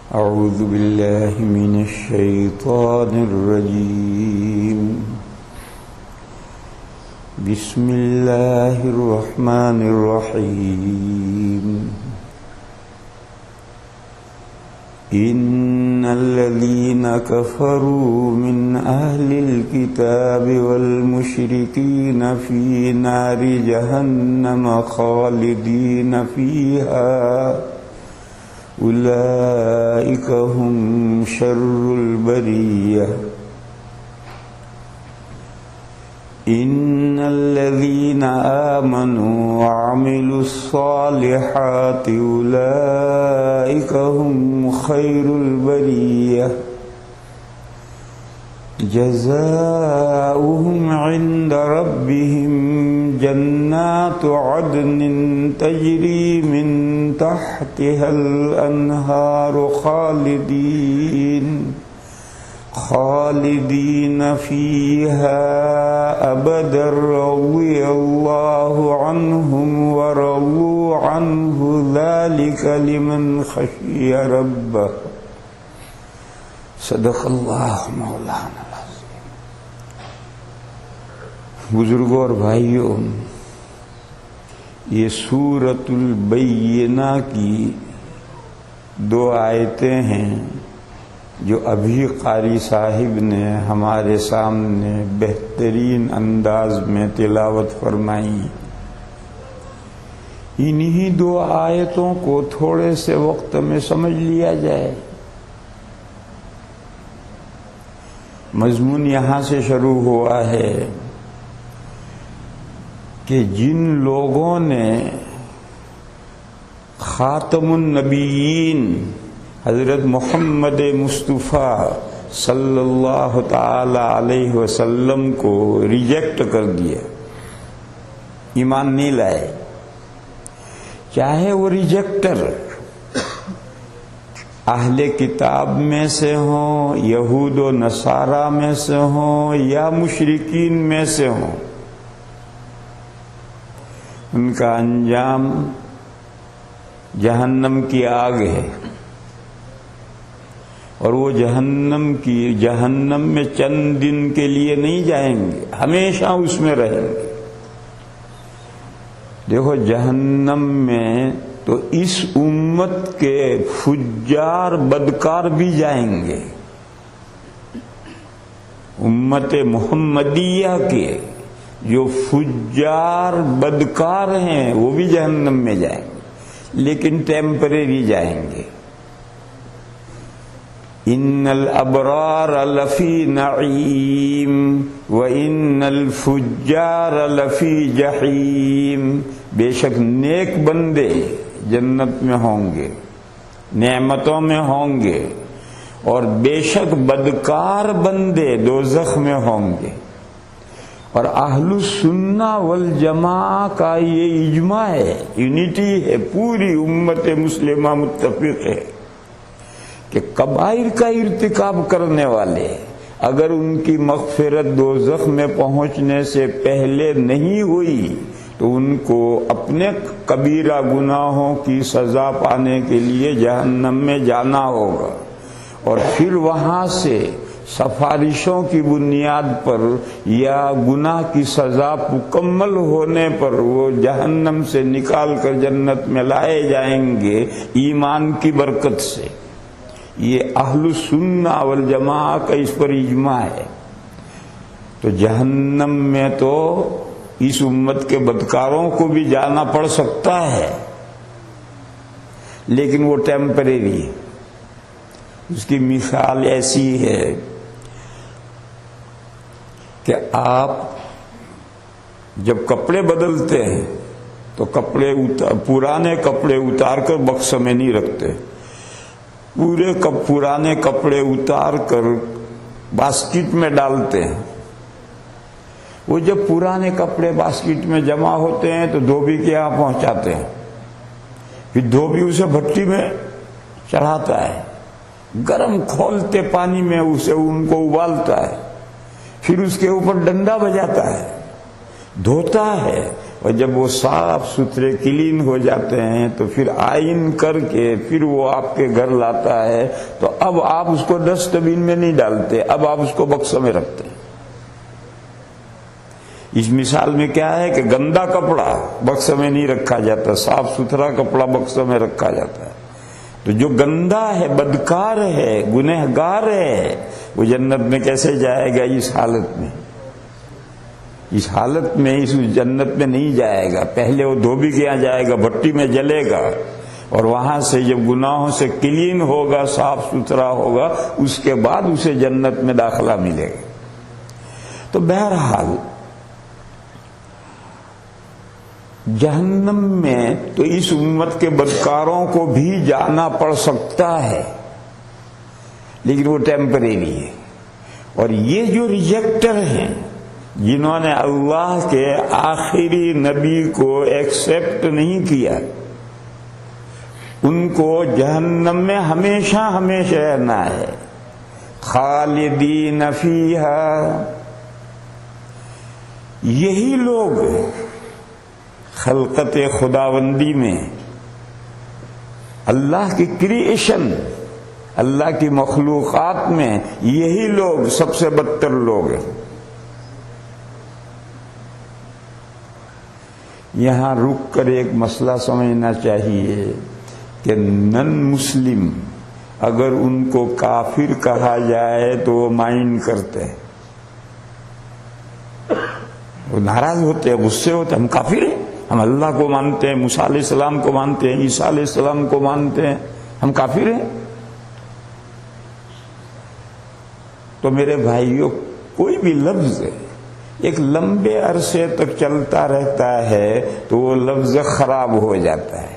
أعوذ بالله من الشيطان الرجيم بسم الله الرحمن الرحيم إن الذين كفروا من أهل الكتاب والمشركين في نار جهنم خالدين فيها أولئك هم شر البرية إن الذين آمنوا وعملوا الصالحات أولئك هم خير البرية جزاؤهم عند ربهم جنات عدن تجري من تحتها الأنهار خالدين فيها أبدا رضي الله عنهم ورضوا عنه ذلك لمن خشي ربه صدق اللہ مولانا العظیم۔ بزرگوں اور بھائیوں، یہ سورۃ البینہ کی 2 آیتیں ہیں جو ابھی قاری صاحب نے ہمارے سامنے بہترین انداز میں تلاوت فرمائی۔ انہی 2 آیتوں کو تھوڑے سے وقت میں سمجھ لیا جائے۔ مضمون یہاں سے شروع ہوا ہے کہ جن لوگوں نے خاتم النبیین حضرت محمد مصطفیٰ صلی اللہ تعالی علیہ وسلم کو ریجیکٹ کر دیا، ایمان نہیں لائے، چاہے وہ ریجیکٹر اہل کتاب میں سے ہوں، یہود و نصارہ میں سے ہوں یا مشرکین میں سے ہوں، ان کا انجام جہنم کی آگ ہے، اور وہ جہنم میں چند دن کے لیے نہیں جائیں گے، ہمیشہ اس میں رہیں گے۔ دیکھو جہنم میں تو اس امت کے فجار بدکار بھی جائیں گے، امت محمدیہ کے جو فجار بدکار ہیں وہ بھی جہنم میں جائیں گے، لیکن ٹیمپریری جائیں گے۔ ان الابرار لفی نعیم وان الفجار لفی جحیم، بے شک نیک بندے جنت میں ہوں گے، نعمتوں میں ہوں گے، اور بے شک بدکار بندے دوزخ میں ہوں گے۔ اور اہل السنہ والجماعہ کا یہ اجماع ہے، یونٹی ہے، پوری امت مسلمہ متفق ہے کہ کبائر کا ارتکاب کرنے والے اگر ان کی مغفرت دوزخ میں پہنچنے سے پہلے نہیں ہوئی تو ان کو اپنے کبیرہ گناہوں کی سزا پانے کے لیے جہنم میں جانا ہوگا، اور پھر وہاں سے سفارشوں کی بنیاد پر یا گناہ کی سزا مکمل ہونے پر وہ جہنم سے نکال کر جنت میں لائے جائیں گے ایمان کی برکت سے۔ یہ اہل السنہ والجماعہ کا اس پر اجماع ہے۔ تو جہنم میں تو اس امت کے بدکاروں کو بھی جانا پڑ سکتا ہے، لیکن وہ ٹیمپریری ہے۔ اس کی مثال ایسی ہے کہ آپ جب کپڑے بدلتے ہیں تو پرانے کپڑے اتار کر بکسے میں نہیں رکھتے، پرانے کپڑے اتار کر باسکٹ میں ڈالتے ہیں۔ وہ جب پرانے کپڑے باسکٹ میں جمع ہوتے ہیں تو دھوبی کے یہاں پہنچاتے ہیں، پھر دھوبی اسے بھٹی میں چڑھاتا ہے، گرم کھولتے پانی میں ان کو ابالتا ہے، پھر اس کے اوپر ڈنڈا بجاتا ہے، دھوتا ہے، اور جب وہ صاف ستھرے کلین ہو جاتے ہیں تو پھر آئین کر کے پھر وہ آپ کے گھر لاتا ہے، تو اب آپ اس کو ڈسٹ بین میں نہیں ڈالتے، اب آپ اس کو بکسے میں رکھتے ہیں۔ اس مثال میں کیا ہے کہ گندا کپڑا بکسے میں نہیں رکھا جاتا، صاف ستھرا کپڑا بکسے میں رکھا جاتا ہے۔ تو جو گندا ہے، بدکار ہے، گنہگار ہے، وہ جنت میں کیسے جائے گا؟ اس حالت میں، اس حالت میں اس جنت میں نہیں جائے گا۔ پہلے وہ دھوبی کے یہاں جائے گا، بھٹی میں جلے گا، اور وہاں سے جب گناہوں سے کلین ہوگا، صاف ستھرا ہوگا، اس کے بعد اسے جنت میں داخلہ ملے گا۔ تو بہرحال جہنم میں تو اس امت کے بدکاروں کو بھی جانا پڑ سکتا ہے، لیکن وہ ٹیمپریری ہے۔ اور یہ جو ریجیکٹر ہیں، جنہوں نے اللہ کے آخری نبی کو ایکسپٹ نہیں کیا، ان کو جہنم میں ہمیشہ ہمیشہ رہنا ہے، خالدین فیہا۔ یہی لوگ خلقت خداوندی میں، اللہ کی کریشن، اللہ کی مخلوقات میں، یہی لوگ سب سے بدتر لوگ ہیں۔ یہاں رک کر ایک مسئلہ سمجھنا چاہیے کہ نن مسلم اگر ان کو کافر کہا جائے تو وہ مائنڈ کرتے ہیں، وہ ناراض ہوتے ہیں، غصے ہوتے ہیں، ہم کافر ہیں، ہم اللہ کو مانتے ہیں، موسیٰ علیہ السلام کو مانتے ہیں، عیسیٰ علیہ السلام کو مانتے ہیں، ہم کافر ہیں۔ تو میرے بھائیوں، کوئی بھی لفظ ایک لمبے عرصے تک چلتا رہتا ہے تو وہ لفظ خراب ہو جاتا ہے۔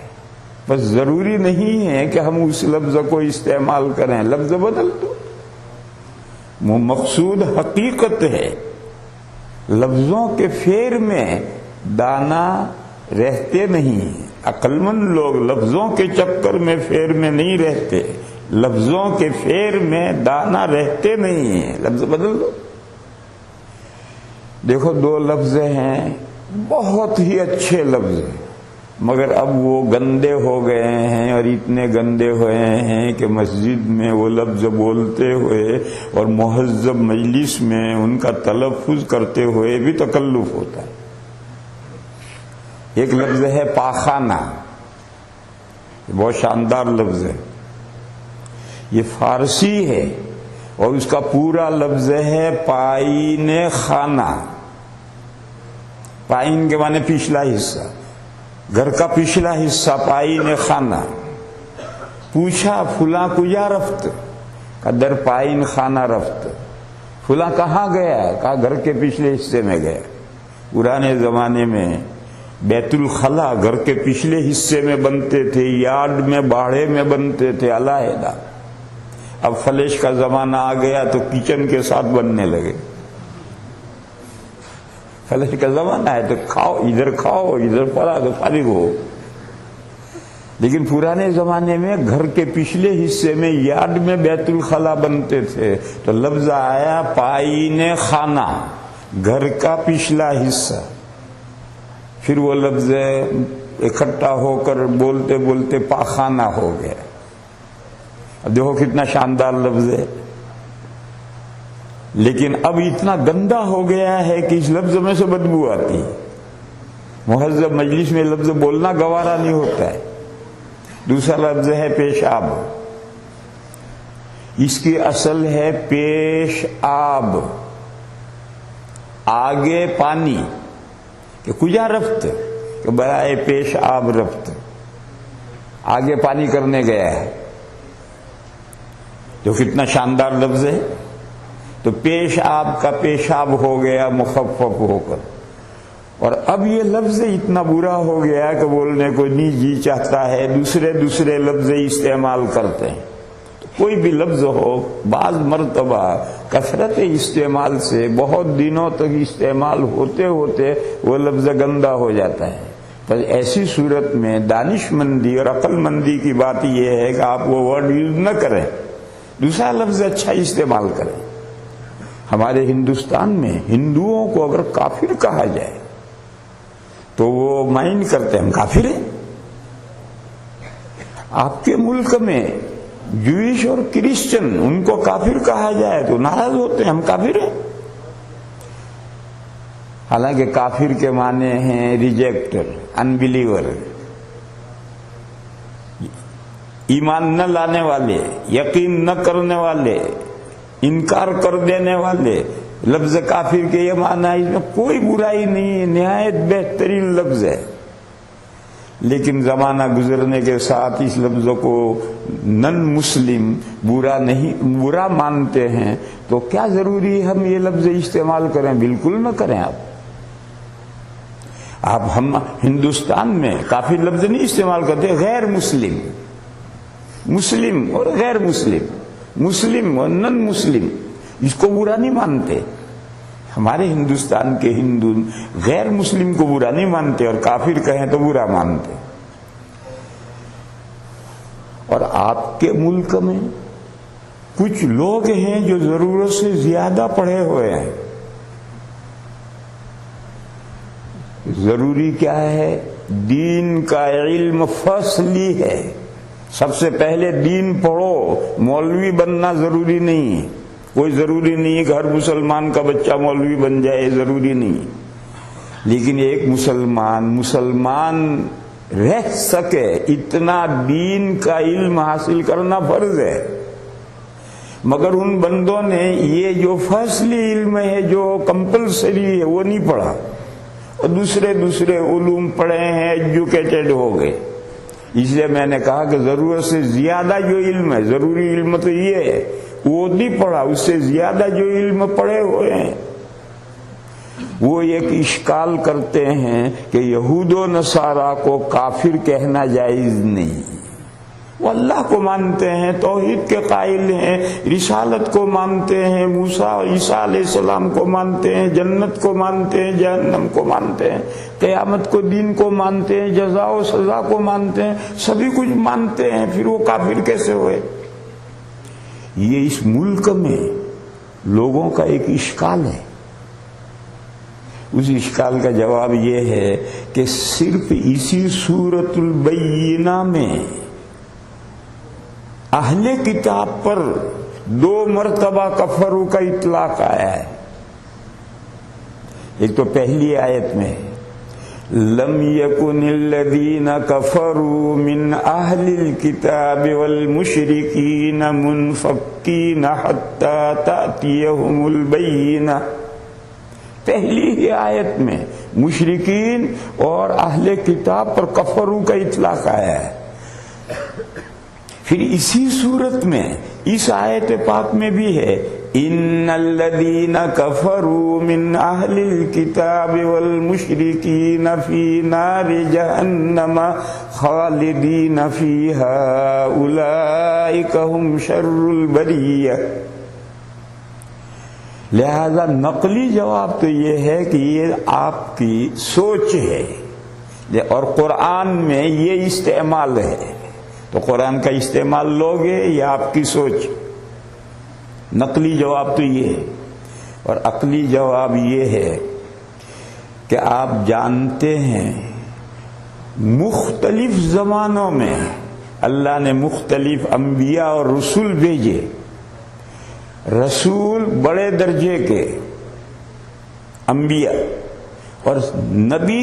بس ضروری نہیں ہے کہ ہم اس لفظ کو استعمال کریں، لفظ بدل دو، وہ مقصود حقیقت ہے۔ لفظوں کے پھیر میں دانا رہتے نہیں، عقل مند لوگ لفظوں کے چکر میں پھیر میں نہیں رہتے، لفظوں کے پھیر میں دانا رہتے نہیں ہیں، لفظ بدل دو۔ دیکھو، دو لفظ ہیں، بہت ہی اچھے لفظ ہیں، مگر اب وہ گندے ہو گئے ہیں، اور اتنے گندے ہوئے ہیں کہ مسجد میں وہ لفظ بولتے ہوئے اور مہذب مجلس میں ان کا تلفظ کرتے ہوئے بھی تکلف ہوتا ہے۔ ایک لفظ ہے پاخانہ، بہت شاندار لفظ ہے، یہ فارسی ہے، اور اس کا پورا لفظ ہے پائین خانہ۔ پائین کے معنی پچھلا حصہ، گھر کا پچھلا حصہ، پائین خانہ۔ پوچھا فلاں کجا رفت؟ کہا در پائین خانہ رفت۔ فلاں کہاں گیا؟ کہا گھر کے پچھلے حصے میں گیا۔ پرانے زمانے میں بیت الخلا گھر کے پچھلے حصے میں بنتے تھے، یارڈ میں، باڑے میں بنتے تھے علیحدہ۔ اب فلش کا زمانہ آ گیا تو کچن کے ساتھ بننے لگے۔ فلش کا زمانہ ہے تو کھاؤ، ادھر فارغ ہو۔ لیکن پرانے زمانے میں گھر کے پچھلے حصے میں، یارڈ میں بیت الخلا بنتے تھے، تو لفظ آیا پائین خانہ، گھر کا پچھلا حصہ۔ پھر وہ لفظ اکٹھا ہو کر بولتے بولتے پاخانہ ہو گیا۔ اب دیکھو کتنا شاندار لفظ ہے، لیکن اب اتنا گندا ہو گیا ہے کہ اس لفظ میں سے بدبو آتی ہے۔ مہذب مجلس میں لفظ بولنا گوارا نہیں ہوتا ہے۔ دوسرا لفظ ہے پیشاب، اس کی اصل ہے پیش آب، آگے پانی، کہ کجا رفت، کہ برائے پیش آب رفت، آگے پانی کرنے گیا ہے۔ جو کتنا شاندار لفظ ہے۔ تو پیش آب کا پیشاب ہو گیا مخفف ہو کر، اور اب یہ لفظ اتنا برا ہو گیا کہ بولنے کو نہیں جی چاہتا ہے، دوسرے لفظ استعمال کرتے ہیں۔ تو کوئی بھی لفظ ہو، بعض مرتبہ کثرت استعمال سے بہت دنوں تک استعمال ہوتے ہوتے وہ لفظ گندا ہو جاتا ہے۔ تو ایسی صورت میں دانش مندی اور عقل مندی کی بات یہ ہے کہ آپ وہ ورڈ یوز نہ کریں، دوسرا لفظ اچھا استعمال کریں۔ ہمارے ہندوستان میں ہندوؤں کو اگر کافر کہا جائے تو وہ مائنڈ کرتے ہم کافر ہیں. آپ کے ملک میں جوئش اور کرسچن ان کو کافر کہا جائے تو ناراض ہوتے ہیں، ہم کافر ہیں. حالانکہ کافر کے معنی ہیں ریجیکٹر، انبلیور، ایمان نہ لانے والے، یقین نہ کرنے والے، انکار کر دینے والے. لفظ کافر کے یہ معنی ہے، اس میں کوئی برائی نہیں ہے، نہایت بہترین لفظ ہے. لیکن زمانہ گزرنے کے ساتھ اس لفظ کو نن مسلم برا مانتے ہیں. تو کیا ضروری ہے ہم یہ لفظ استعمال کریں؟ بالکل نہ کریں. ہم ہندوستان میں کافر لفظ نہیں استعمال کرتے، غیر مسلم، مسلم اور غیر مسلم، مسلم اور نن مسلم، اس کو برا نہیں مانتے. ہمارے ہندوستان کے ہندو غیر مسلم کو برا نہیں مانتے اور کافر کہیں تو برا مانتے. اور آپ کے ملک میں کچھ لوگ ہیں جو ضرورت سے زیادہ پڑھے ہوئے ہیں. ضروری کیا ہے؟ دین کا علم فصلی ہے. سب سے پہلے دین پڑھو. مولوی بننا ضروری نہیں ہے، کوئی ضروری نہیں ہے کہ ہر مسلمان کا بچہ مولوی بن جائے، ضروری نہیں. لیکن ایک مسلمان رہ سکے اتنا دین کا علم حاصل کرنا فرض ہے. مگر ان بندوں نے یہ جو فصلی علم ہے، جو کمپلسری ہے، وہ نہیں پڑھا اور دوسرے علوم پڑھے ہیں، ایجوکیٹڈ ہو گئے. اس لیے میں نے کہا کہ ضرورت سے زیادہ جو علم ہے، ضروری علم تو یہ ہے، وہ نہیں پڑھا. اس سے زیادہ جو علم پڑھے ہوئے ہیں وہ ایک اشکال کرتے ہیں کہ یہود و نصارہ کو کافر کہنا جائز نہیں. وہ اللہ کو مانتے ہیں، توحید کے قائل ہیں، رسالت کو مانتے ہیں، موسیٰ اور عیسیٰ علیہ السلام کو مانتے ہیں، جنت کو مانتے ہیں، جہنم کو مانتے ہیں، قیامت کو، دین کو مانتے ہیں، جزا و سزا کو مانتے ہیں، سبھی کچھ مانتے ہیں. پھر وہ کافر کیسے ہوئے؟ یہ اس ملک میں لوگوں کا ایک اشکال ہے. اس اشکال کا جواب یہ ہے کہ صرف اسی سورۃ البینہ میں اہل کتاب پر 2 مرتبہ کفروا کا اطلاق آیا ہے. ایک تو پہلی آیت میں لم یکن الذین کفروا من اہل الکتاب والمشرکین منفکین حتی تأتیہم البینہ. پہلی ہی آیت میں مشرکین اور اہل کتاب پر کفروا کا اطلاق آیا ہے. پھر اسی صورت میں اس آیت پاک میں بھی ہے ان الذین کفروا من اہل الکتاب والمشرکین فی نار جہنم خالدین فیہا اولئک هم شر البریہ. لہذا نقلی جواب تو یہ ہے کہ یہ آپ کی سوچ ہے اور قرآن میں یہ استعمال ہے. تو قرآن کا استعمال لوگے یا آپ کی سوچ؟ نقلی جواب تو یہ ہے. اور عقلی جواب یہ ہے کہ آپ جانتے ہیں مختلف زمانوں میں اللہ نے مختلف انبیاء اور رسول بھیجے. رسول بڑے درجے کے انبیاء اور نبی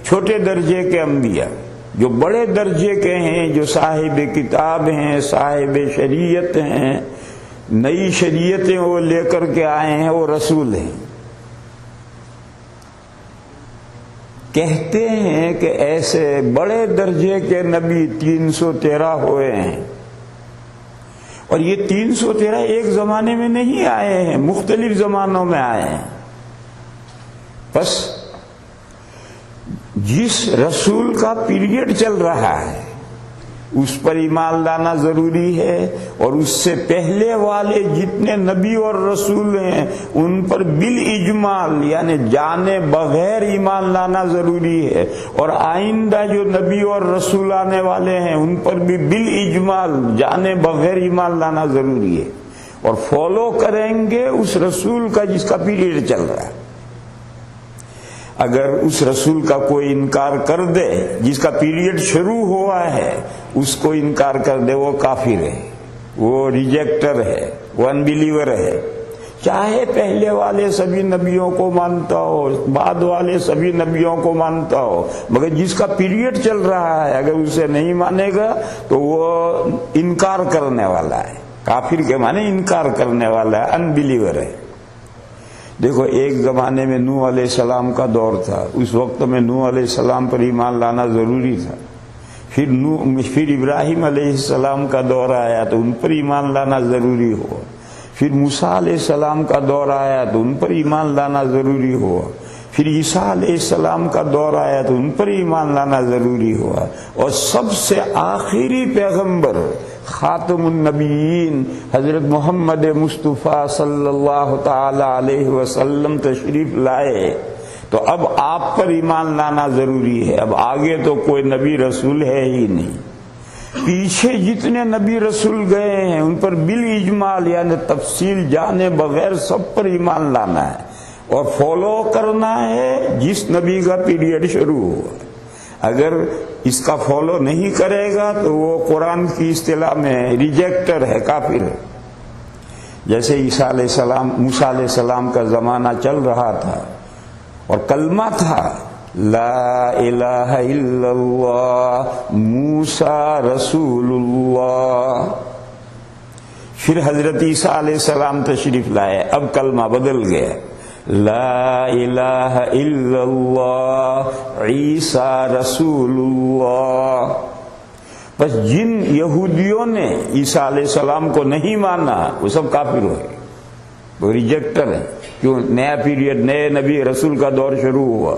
چھوٹے درجے کے انبیاء. جو بڑے درجے کے ہیں، جو صاحب کتاب ہیں، صاحب شریعت ہیں، نئی شریعتیں وہ لے کر کے آئے ہیں، وہ رسول ہیں. کہتے ہیں کہ ایسے بڑے درجے کے نبی 313 ہوئے ہیں. اور یہ 313 ایک زمانے میں نہیں آئے ہیں، مختلف زمانوں میں آئے ہیں. بس جس رسول کا پیریڈ چل رہا ہے اس پر ایمان لانا ضروری ہے، اور اس سے پہلے والے جتنے نبی اور رسول ہیں ان پر بالاجمال یعنی جانے بغیر ایمان لانا ضروری ہے، اور آئندہ جو نبی اور رسول آنے والے ہیں ان پر بھی بالاجمال جانے بغیر ایمان لانا ضروری ہے، اور فالو کریں گے اس رسول کا جس کا پیریڈ چل رہا ہے. اگر اس رسول کا کوئی انکار کر دے جس کا پیریڈ شروع ہوا ہے، اس کو انکار کر دے، وہ کافر ہے، وہ ریجیکٹر ہے، وہ انبیلیور ہے، چاہے پہلے والے سبھی نبیوں کو مانتا ہو، بعد والے سبھی نبیوں کو مانتا ہو، مگر جس کا پیریڈ چل رہا ہے اگر اسے نہیں مانے گا تو وہ انکار کرنے والا ہے۔ کافر کے معنی انکار کرنے والا ہے، انبیلیور ہے۔ دیکھو، ایک زمانے میں نوح علیہ السلام کا دور تھا، اس وقت میں نوح علیہ السلام پر ایمان لانا ضروری تھا۔ پھر ابراہیم علیہ السلام کا دور آیا تو ان پر ایمان لانا ضروری ہوا۔ پھر موسیٰ علیہ السلام کا دور آیا تو ان پر ایمان لانا ضروری ہوا۔ پھر عیسیٰ علیہ السلام کا دور آیا تو ان پر ایمان لانا ضروری ہوا، اور سب سے آخری پیغمبر خاتم النبیین حضرت محمد مصطفیٰ صلی اللہ تعالی علیہ وسلم تشریف لائے تو اب آپ پر ایمان لانا ضروری ہے۔ اب آگے تو کوئی نبی رسول ہے ہی نہیں، پیچھے جتنے نبی رسول گئے ہیں ان پر بالاجمال یعنی تفصیل جانے بغیر سب پر ایمان لانا ہے اور فالو کرنا ہے جس نبی کا پیریڈ شروع ہوا۔ اگر اس کا فالو نہیں کرے گا تو وہ قرآن کی اصطلاح میں ریجیکٹر ہے، کافر ہے۔ جیسے عیسیٰ علیہ السلام، موسیٰ علیہ السلام کا زمانہ چل رہا تھا اور کلمہ تھا لا الہ الا اللہ موسیٰ رسول اللہ۔ پھر حضرت عیسیٰ علیہ السلام تشریف لائے، اب کلمہ بدل گیا، لا الہ الا اللہ عیسیٰ رسول اللہ۔ بس جن یہودیوں نے عیسیٰ علیہ السلام کو نہیں مانا وہ سب کافر ہوئے، وہ ریجیکٹر ہے۔ کیوں؟ نیا پیریڈ، نئے نبی رسول کا دور شروع ہوا۔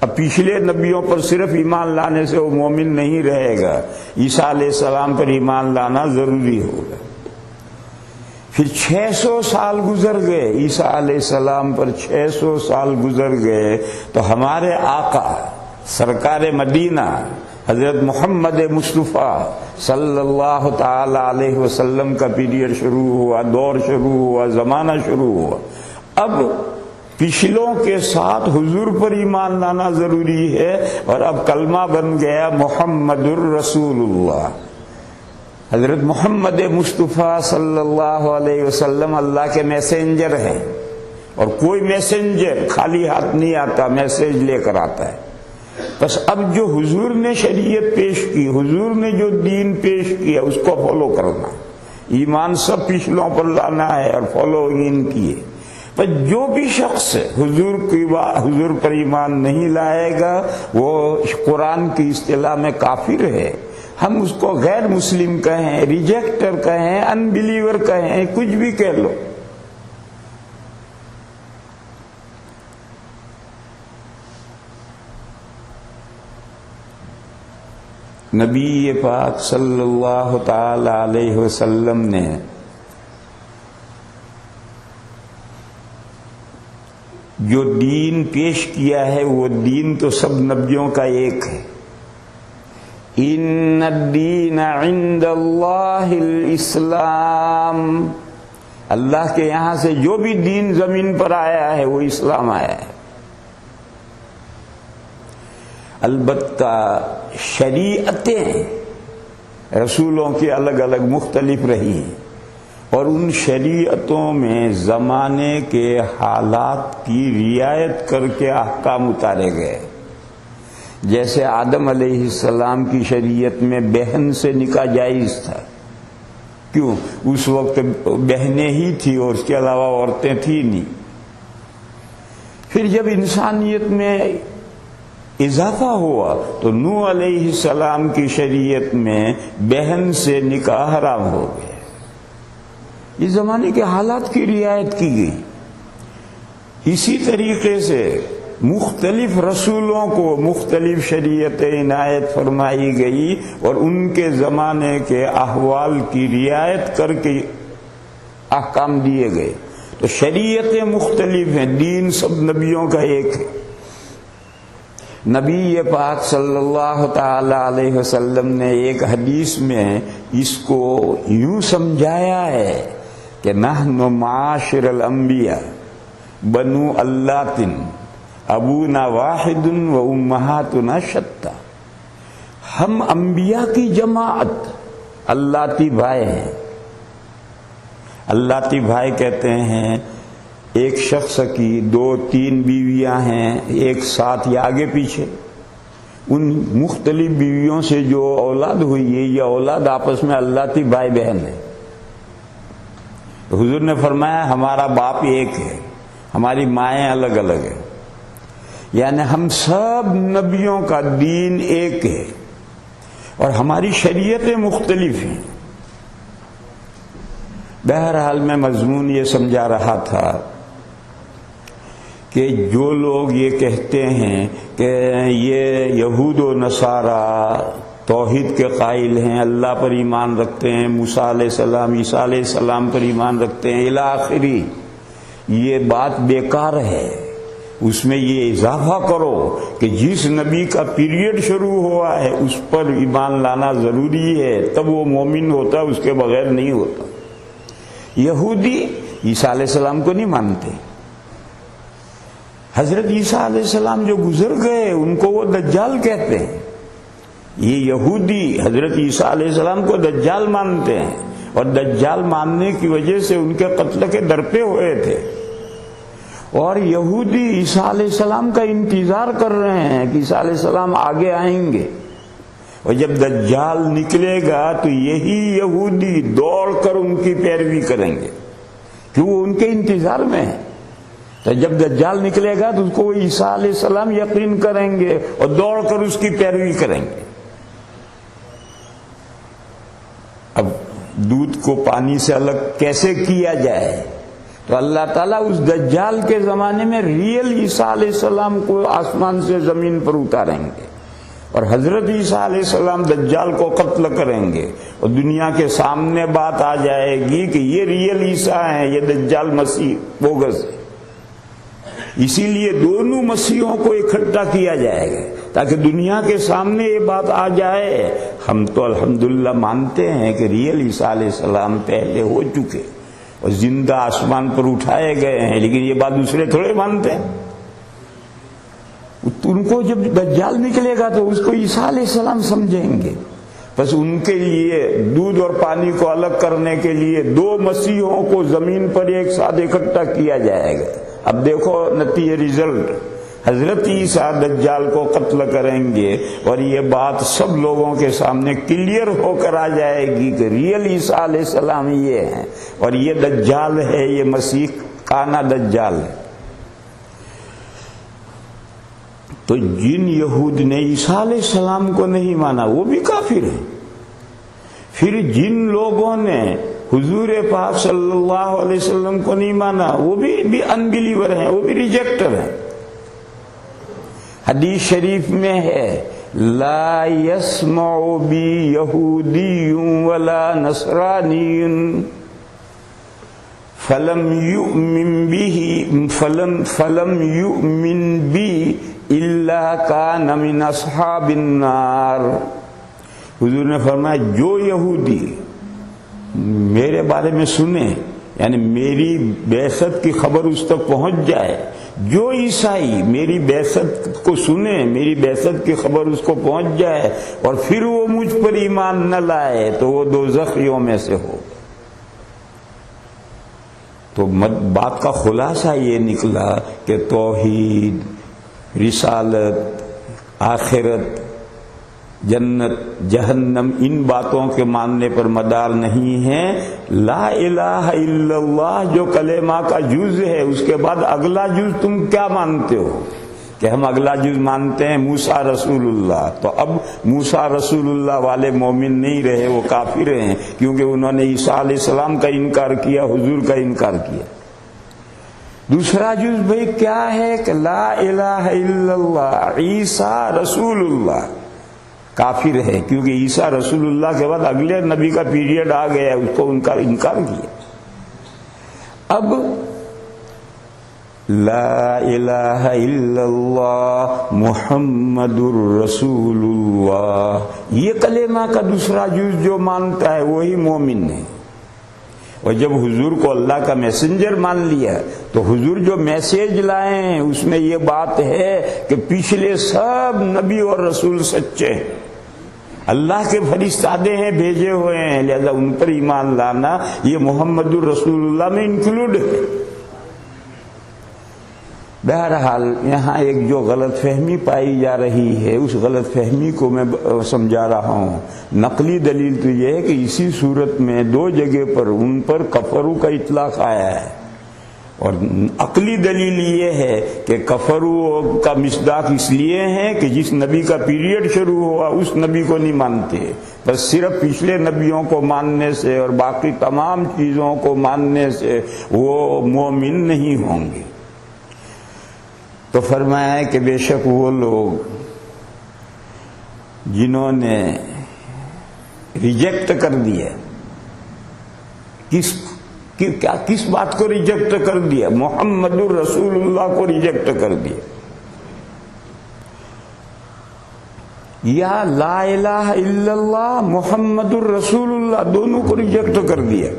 اب پچھلے نبیوں پر صرف ایمان لانے سے وہ مومن نہیں رہے گا، عیسیٰ علیہ السلام پر ایمان لانا ضروری ہوگا۔ پھر 600 سال گزر گئے، عیسیٰ علیہ السلام پر 600 سال گزر گئے تو ہمارے آقا سرکار مدینہ حضرت محمد مصطفیٰ صلی اللہ تعالی علیہ وسلم کا پیریڈ شروع ہوا، دور شروع ہوا، زمانہ شروع ہوا۔ اب پچھلوں کے ساتھ حضور پر ایمان لانا ضروری ہے، اور اب کلمہ بن گیا محمد الرسول اللہ۔ حضرت محمد مصطفیٰ صلی اللہ علیہ وسلم اللہ کے میسنجر ہیں، اور کوئی میسنجر خالی ہاتھ نہیں آتا، میسج لے کر آتا ہے۔ بس اب جو حضور نے شریعت پیش کی، حضور نے جو دین پیش کیا اس کو فالو کرنا، ایمان سب پچھلوں پر لانا ہے اور فالو ان کی ہے۔ پر جو بھی شخص حضور پر ایمان نہیں لائے گا وہ قرآن کی اصطلاح میں کافر ہے۔ ہم اس کو غیر مسلم کہیں، ریجیکٹر کہیں، انبیلیور کہیں، کچھ بھی کہہ لو۔ نبی پاک صلی اللہ تعالی علیہ وسلم نے جو دین پیش کیا ہے وہ دین تو سب نبیوں کا ایک ہے۔ ان الدین عند اللہ الاسلام، اللہ کے یہاں سے جو بھی دین زمین پر آیا ہے وہ اسلام آیا ہے۔ البتہ شریعتیں رسولوں کی الگ الگ مختلف رہی ہیں، اور ان شریعتوں میں زمانے کے حالات کی رعایت کر کے احکام اتارے گئے۔ جیسے آدم علیہ السلام کی شریعت میں بہن سے نکاح جائز تھا، کیوں؟ اس وقت بہنیں ہی تھی اور اس کے علاوہ عورتیں تھیں نہیں۔ پھر جب انسانیت میں اضافہ ہوا تو نوح علیہ السلام کی شریعت میں بہن سے نکاح حرام ہو گیا۔ اس زمانے کے حالات کی رعایت کی گئی۔ اسی طریقے سے مختلف رسولوں کو مختلف شریعتیں عنایت فرمائی گئی اور ان کے زمانے کے احوال کی رعایت کر کے احکام دیے گئے۔ تو شریعتیں مختلف ہیں، دین سب نبیوں کا ایک ہے۔ نبی پاک صلی اللہ تعالی علیہ وسلم نے ایک حدیث میں اس کو یوں سمجھایا ہے کہ نحن معاشر الانبیاء بنو اللات ابونا واحد و امہاتنا شتیٰ، ہم انبیاء کی جماعت اللاتí بھائی ہیں۔ اللاتí بھائی کہتے ہیں ایک شخص کی 2-3 بیویاں ہیں ایک ساتھ یا آگے پیچھے، ان مختلف بیویوں سے جو اولاد ہوئی ہے یہ اولاد آپس میں اللاتí بھائی بہن ہے۔ حضور نے فرمایا ہمارا باپ ایک ہے، ہماری مائیں الگ الگ ہیں، یعنی ہم سب نبیوں کا دین ایک ہے اور ہماری شریعتیں مختلف ہیں۔ بہرحال میں مضمون یہ سمجھا رہا تھا کہ جو لوگ یہ کہتے ہیں کہ یہ یہود و نصارہ توحید کے قائل ہیں، اللہ پر ایمان رکھتے ہیں، موسیٰ علیہ السلام عیسیٰ علیہ السلام پر ایمان رکھتے ہیں الی آخری، یہ بات بیکار ہے۔ اس میں یہ اضافہ کرو کہ جس نبی کا پیریڈ شروع ہوا ہے اس پر ایمان لانا ضروری ہے، تب وہ مومن ہوتا، اس کے بغیر نہیں ہوتا۔ یہودی عیسیٰ علیہ السلام کو نہیں مانتے، حضرت عیسیٰ علیہ السلام جو گزر گئے ان کو وہ دجال کہتے ہیں۔ یہ یہودی حضرت عیسیٰ علیہ السلام کو دجال مانتے ہیں اور دجال ماننے کی وجہ سے ان کے قتل کے درپے ہوئے تھے، اور یہودی عیسیٰ علیہ السلام کا انتظار کر رہے ہیں کہ عیسیٰ علیہ السلام آگے آئیں گے، اور جب دجال نکلے گا تو یہی یہودی دوڑ کر ان کی پیروی کریں گے کہ وہ ان کے انتظار میں ہیں۔ تو جب دجال نکلے گا تو اس کو عیسیٰ علیہ السلام یقین کریں گے اور دوڑ کر اس کی پیروی کریں گے۔ اب دودھ کو پانی سے الگ کیسے کیا جائے؟ تو اللہ تعالیٰ اس دجال کے زمانے میں ریئل عیسیٰ علیہ السلام کو آسمان سے زمین پر اتاریں گے، اور حضرت عیسیٰ علیہ السلام دجال کو قتل کریں گے، اور دنیا کے سامنے بات آ جائے گی کہ یہ ریئل عیسیٰ ہیں، یہ دجال مسیح بوگس ہے۔ اسی لیے دونوں مسیحوں کو اکٹھا کیا جائے گا تاکہ دنیا کے سامنے یہ بات آ جائے۔ ہم تو الحمدللہ مانتے ہیں کہ ریئل عیسیٰ علیہ السلام پہلے ہو چکے اور زندہ آسمان پر اٹھائے گئے ہیں، لیکن یہ بات دوسرے تھوڑے مانتے ہیں۔ ان کو جب دجال نکلے گا تو اس کو عیسیٰ علیہ السلام سمجھیں گے، بس ان کے لیے دودھ اور پانی کو الگ کرنے کے لیے 2 مسیحوں کو زمین پر ایک ساتھ اکٹھا کیا جائے گا۔ اب دیکھو نتیجہ رزلٹ، حضرت عیسیٰ دجال کو قتل کریں گے اور یہ بات سب لوگوں کے سامنے کلیئر ہو کر آ جائے گی کہ ریئل عیسیٰ علیہ السلام یہ ہیں اور یہ دجال ہے، یہ مسیح کانا دجال ہے۔ تو جن یہود نے عیسیٰ علیہ السلام کو نہیں مانا وہ بھی کافر ہیں، پھر جن لوگوں نے حضور پاک صلی اللہ علیہ وسلم کو نہیں مانا وہ بھی انبیلیور ہیں، وہ بھی ریجیکٹر ہیں۔ حدیث شریف میں ہے لا يسمع بی یہودی ولا نصرانی فلم یؤمن بی الا کان من اصحاب النار۔ حضور نے فرمایا جو یہودی میرے بارے میں سنے، یعنی میری بعثت کی خبر اس تک پہنچ جائے، جو عیسائی میری بعثت کو سنے، میری بعثت کی خبر اس کو پہنچ جائے اور پھر وہ مجھ پر ایمان نہ لائے تو وہ دوزخیوں میں سے ہو۔ تو بات کا خلاصہ یہ نکلا کہ توحید، رسالت، آخرت، جنت، جہنم، ان باتوں کے ماننے پر مدار نہیں ہے۔ لا الہ الا اللہ جو کلمہ کا جز ہے، اس کے بعد اگلا جز تم کیا مانتے ہو؟ کہ ہم اگلا جز مانتے ہیں موسیٰ رسول اللہ، تو اب موسیٰ رسول اللہ والے مومن نہیں رہے، وہ کافر ہیں، کیونکہ انہوں نے عیسیٰ علیہ السلام کا انکار کیا، حضور کا انکار کیا۔ دوسرا جز بھئی کیا ہے کہ لا الہ الا اللہ عیسیٰ رسول اللہ، کافر ہے، کیونکہ عیسیٰ رسول اللہ کے بعد اگلے نبی کا پیریڈ آ گیا، اس کو ان کا انکار کیا۔ اب لا الہ الا اللہ محمد الرسول اللہ، یہ کلمہ کا دوسرا جز جو مانتا ہے وہی مومن ہے، اور جب حضور کو اللہ کا میسنجر مان لیا تو حضور جو میسیج لائے ہیں اس میں یہ بات ہے کہ پچھلے سب نبی اور رسول سچے ہیں، اللہ کے فرشتادے ہیں، بھیجے ہوئے ہیں، لہذا ان پر ایمان لانا یہ محمد الرسول اللہ میں انکلوڈ ہے۔ بہرحال یہاں ایک جو غلط فہمی پائی جا رہی ہے اس غلط فہمی کو میں سمجھا رہا ہوں۔ نقلی دلیل تو یہ ہے کہ اسی صورت میں دو جگہ پر ان پر کفرو کا اطلاق آیا ہے، اور عقلی دلیل یہ ہے کہ کفرو کا مصداق اس لیے ہے کہ جس نبی کا پیریڈ شروع ہوا اس نبی کو نہیں مانتے، بس صرف پچھلے نبیوں کو ماننے سے اور باقی تمام چیزوں کو ماننے سے وہ مومن نہیں ہوں گے۔ تو فرمایا ہے کہ بے شک وہ لوگ جنہوں نے ریجیکٹ کر دیا، کس بات کو ریجیکٹ کر دیا؟ محمد الرسول اللہ کو ریجیکٹ کر دیا، یا لا الہ الا اللہ محمد الرسول اللہ دونوں کو ریجیکٹ کر دیا۔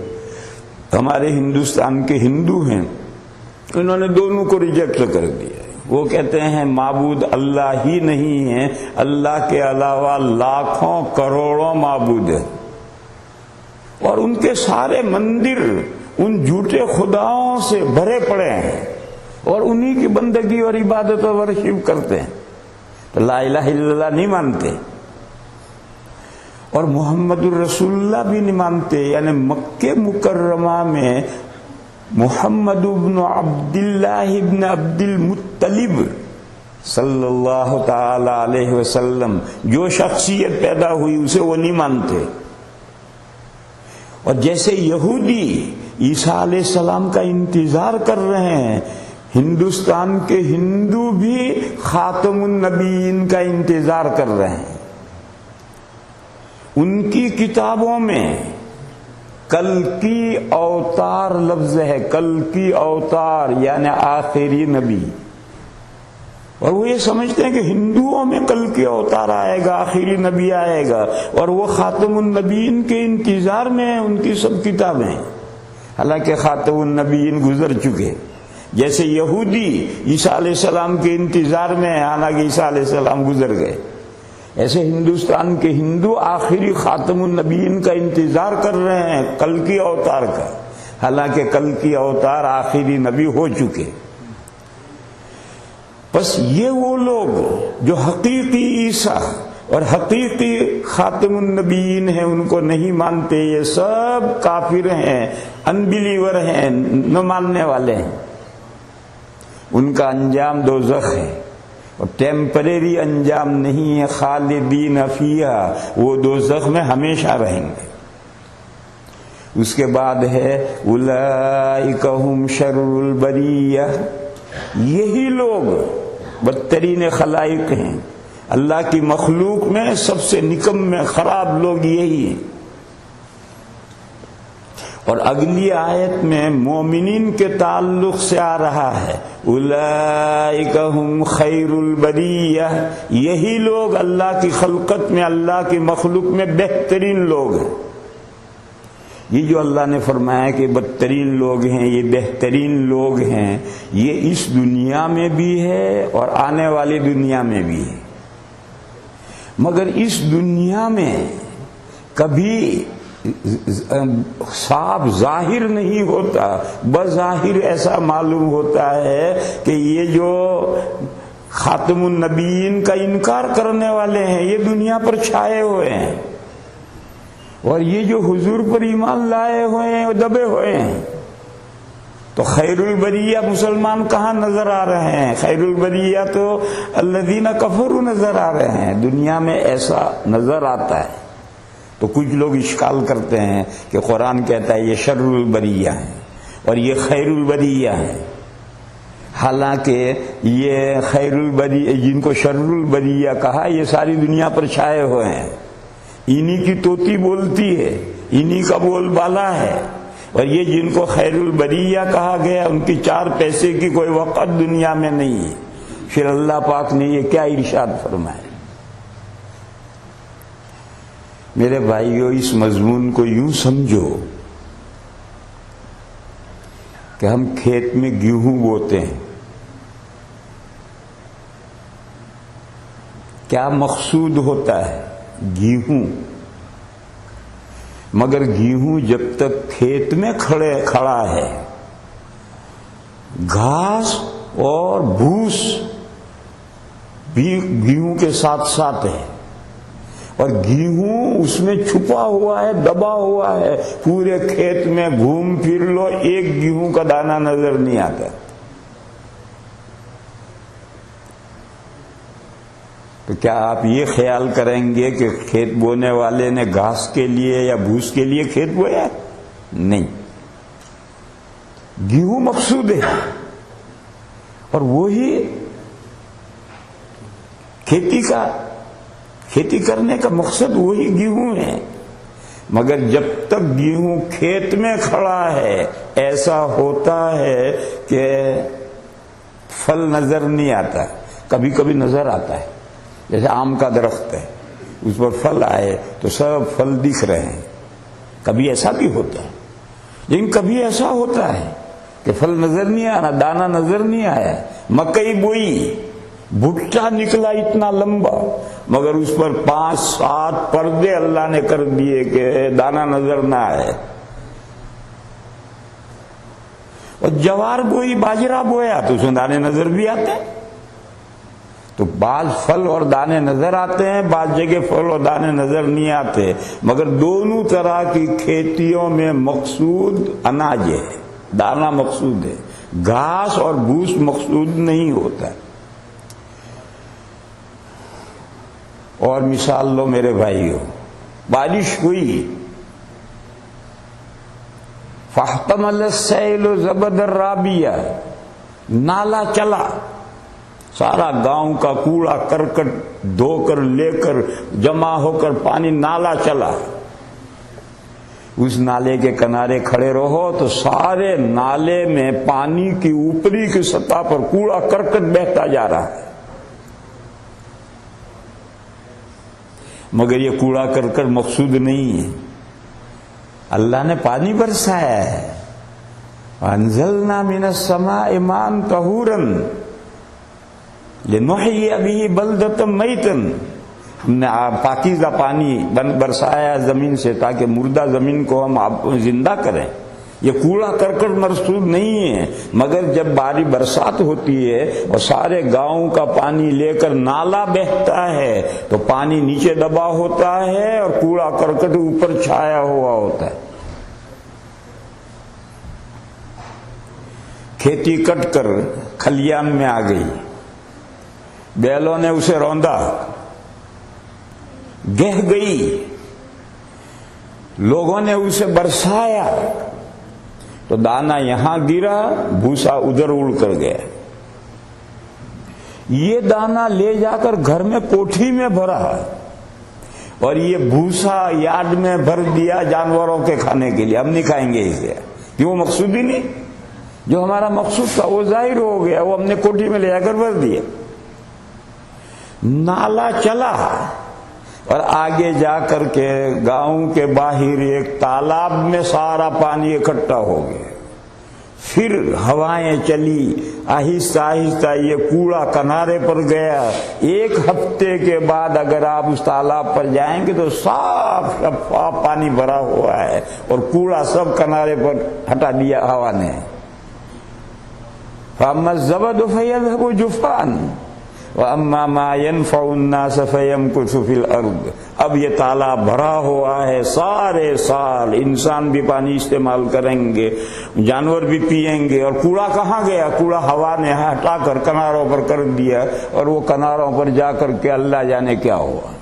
ہمارے ہندوستان کے ہندو ہیں، انہوں نے دونوں کو ریجیکٹ کر دیا۔ وہ کہتے ہیں معبود اللہ ہی نہیں ہے، اللہ کے علاوہ لاکھوں کروڑوں معبود ہیں، اور ان کے سارے مندر ان جھوٹے خداؤں سے بھرے پڑے ہیں اور انہی کی بندگی اور عبادت و ورشپ کرتے ہیں، تو لا الہ الا اللہ نہیں مانتے اور محمد الرسول اللہ بھی نہیں مانتے۔ یعنی مکہ مکرمہ میں محمد ابن عبداللہ ابن عبد المطلب صلی اللہ تعالی علیہ وسلم جو شخصیت پیدا ہوئی اسے وہ نہیں مانتے، اور جیسے یہودی عیسیٰ علیہ السلام کا انتظار کر رہے ہیں، ہندوستان کے ہندو بھی خاتم النبیین کا انتظار کر رہے ہیں۔ ان کی کتابوں میں کل کی اوتار لفظ ہے، کل کی اوتار یعنی آخری نبی، اور وہ یہ سمجھتے ہیں کہ ہندوؤں میں کل کی اوتار آئے گا، آخری نبی آئے گا، اور وہ خاتم النبیین کے انتظار میں ہیں ان کی سب کتابیں، حالانکہ خاتم النبیین گزر چکے۔ جیسے یہودی عیسیٰ علیہ السلام کے انتظار میں ہیں، حالانکہ عیسیٰ علیہ السلام گزر گئے، ایسے ہندوستان کے ہندو آخری خاتم النبیین کا انتظار کر رہے ہیں، کل کی اوتار کا، حالانکہ کل کی اوتار آخری نبی ہو چکے۔ بس یہ وہ لوگ جو حقیقی عیسیٰ اور حقیقی خاتم النبیین ہیں ان کو نہیں مانتے، یہ سب کافر ہیں، انبلیور ہیں، نہ ماننے والے ہیں۔ ان کا انجام دوزخ ہے، اور ٹیمپریری انجام نہیں ہے، خالدین فیہا، وہ دوزخ میں ہمیشہ رہیں گے۔ اس کے بعد ہے اولئک ہم شر البریہ، یہی لوگ بدترین خلائق ہیں، اللہ کی مخلوق میں سب سے نکم خراب لوگ یہی ہیں۔ اور اگلی آیت میں مومنین کے تعلق سے آ رہا ہے اولئک ہم خیر البریہ، یہی لوگ اللہ کی خلقت میں، اللہ کی مخلوق میں بہترین لوگ ہیں۔ یہ جو اللہ نے فرمایا کہ بدترین لوگ ہیں، یہ بہترین لوگ ہیں، یہ اس دنیا میں بھی ہے اور آنے والی دنیا میں بھی ہے، مگر اس دنیا میں کبھی صاف ظاہر نہیں ہوتا، بظاہر ایسا معلوم ہوتا ہے کہ یہ جو خاتم النبیین کا انکار کرنے والے ہیں یہ دنیا پر چھائے ہوئے ہیں، اور یہ جو حضور پر ایمان لائے ہوئے ہیں وہ دبے ہوئے ہیں۔ تو خیر البریہ مسلمان کہاں نظر آ رہے ہیں؟ خیر البریہ تو الذین کفروا نظر آ رہے ہیں، دنیا میں ایسا نظر آتا ہے۔ تو کچھ لوگ اشکال کرتے ہیں کہ قرآن کہتا ہے یہ شر البریہ ہے اور یہ خیر البریہ ہے، حالانکہ یہ خیر البریہ جن کو شر البریہ کہا یہ ساری دنیا پر چھائے ہوئے ہیں، انہی کی طوطی بولتی ہے، انہی کا بول بالا ہے، اور یہ جن کو خیر البریہ کہا گیا ان کی چار پیسے کی کوئی وقت دنیا میں نہیں ہے۔ پھر اللہ پاک نے یہ کیا ارشاد فرمایا؟ میرے بھائیو، اس مضمون کو یوں سمجھو کہ ہم کھیت میں گیہوں بوتے ہیں، کیا مقصود ہوتا ہے؟ گیہوں. مگر گیہوں جب تک کھیت میں کھڑا ہے، گھاس اور بھوس بھی گیہوں کے ساتھ ساتھ ہے، اور گیہوں اس میں چھپا ہوا ہے، دبا ہوا ہے. پورے کھیت میں گھوم پھر لو، ایک گیہوں کا دانہ نظر نہیں آتا. تو کیا آپ یہ خیال کریں گے کہ کھیت بونے والے نے گھاس کے لیے یا بھوس کے لیے کھیت بویا؟ نہیں، گیہوں مقصود ہے، اور وہی کھیتی کرنے کا مقصد وہی گیہوں ہے. مگر جب تک گیہوں کھیت میں کھڑا ہے، ایسا ہوتا ہے کہ پھل نظر نہیں آتا. کبھی کبھی نظر آتا ہے، جیسے آم کا درخت ہے، اس پر پھل آئے تو سب پھل دکھ رہے ہیں. کبھی ایسا بھی ہوتا ہے. لیکن کبھی ایسا ہوتا ہے کہ پھل نظر نہیں آ رہا، دانہ نظر نہیں آیا. مکئی بوئی، بھٹا نکلا اتنا لمبا، مگر اس پر 5-7 پردے اللہ نے کر دیے کہ دانہ نظر نہ آئے. اور جوار بوئی، باجرہ بویا تو اس میں دانے نظر بھی آتے ہیں. تو بعض پھل اور دانے نظر آتے ہیں، بعض جگہ پھل اور دانے نظر نہیں آتے. مگر دونوں طرح کی کھیتیوں میں مقصود اناج ہے، دانا مقصود ہے، گھاس اور بھوس مقصود نہیں ہوتا. اور مثال لو میرے بھائیو، بارش ہوئی، فاحتمل السیل زبد الرابیہ، نالا چلا، سارا گاؤں کا کوڑا کرکٹ دھو کر لے کر جمع ہو کر پانی نالا چلا. اس نالے کے کنارے کھڑے رہو تو سارے نالے میں پانی کی اوپری کی سطح پر کوڑا کرکٹ بہتا جا رہا ہے. مگر یہ کوڑا کرکٹ مقصود نہیں ہے. اللہ نے پانی برسایا ہے، انزلنا من السماء ماء طہورا لنحیی بہ بلدۃ میتا. پاکیزہ پانی برسایا زمین سے تاکہ مردہ زمین کو ہم زندہ کریں. یہ کوڑا کرکٹ مرصود نہیں ہے. مگر جب باری برسات ہوتی ہے اور سارے گاؤں کا پانی لے کر نالا بہتا ہے تو پانی نیچے دبا ہوتا ہے اور کوڑا کرکٹ اوپر چھایا ہوا ہوتا ہے. کھیتی کٹ کر کھلیان میں آ گئی، بیلوں نے اسے روندا، گہ گئی، لوگوں نے اسے برسایا تو دانا یہاں گرا، بھوسا ادھر اڑ کر گیا. یہ دانا لے جا کر گھر میں کوٹھی میں بھرا، اور یہ بھوسا یارڈ میں بھر دیا جانوروں کے کھانے کے لیے. ہم نہیں کھائیں گے اسے، کیوں؟ مقصود ہی نہیں. جو ہمارا مقصود تھا وہ ظاہر ہو گیا، وہ ہم نے کوٹھی میں لے جا کر بھر دیا. نالا چلا اور آگے جا کر کے گاؤں کے باہر ایک تالاب میں سارا پانی اکٹھا ہو گیا. پھر ہوائیں چلی، آہستہ آہستہ یہ کوڑا کنارے پر گیا. 1 ہفتے کے بعد اگر آپ اس تالاب پر جائیں گے تو صاف شفاف پانی بھرا ہوا ہے، اور کوڑا سب کنارے پر ہٹا دیا ہوا نے. فَأَمَّا الزَّبَدُ فَيَذْهَبُ جُفَّاءً وَأَمَّا مَا يَنْفَعُ النَّاسَ فَيَمْكُثُ فِي الْأَرْضِ. اب یہ تالاب بھرا ہوا ہے، سارے سال انسان بھی پانی استعمال کریں گے، جانور بھی پیئیں گے. اور کوڑا کہاں گیا؟ کوڑا ہوا نے ہٹا کر کناروں پر کر دیا، اور وہ کناروں پر جا کر کے اللہ جانے کیا ہوا.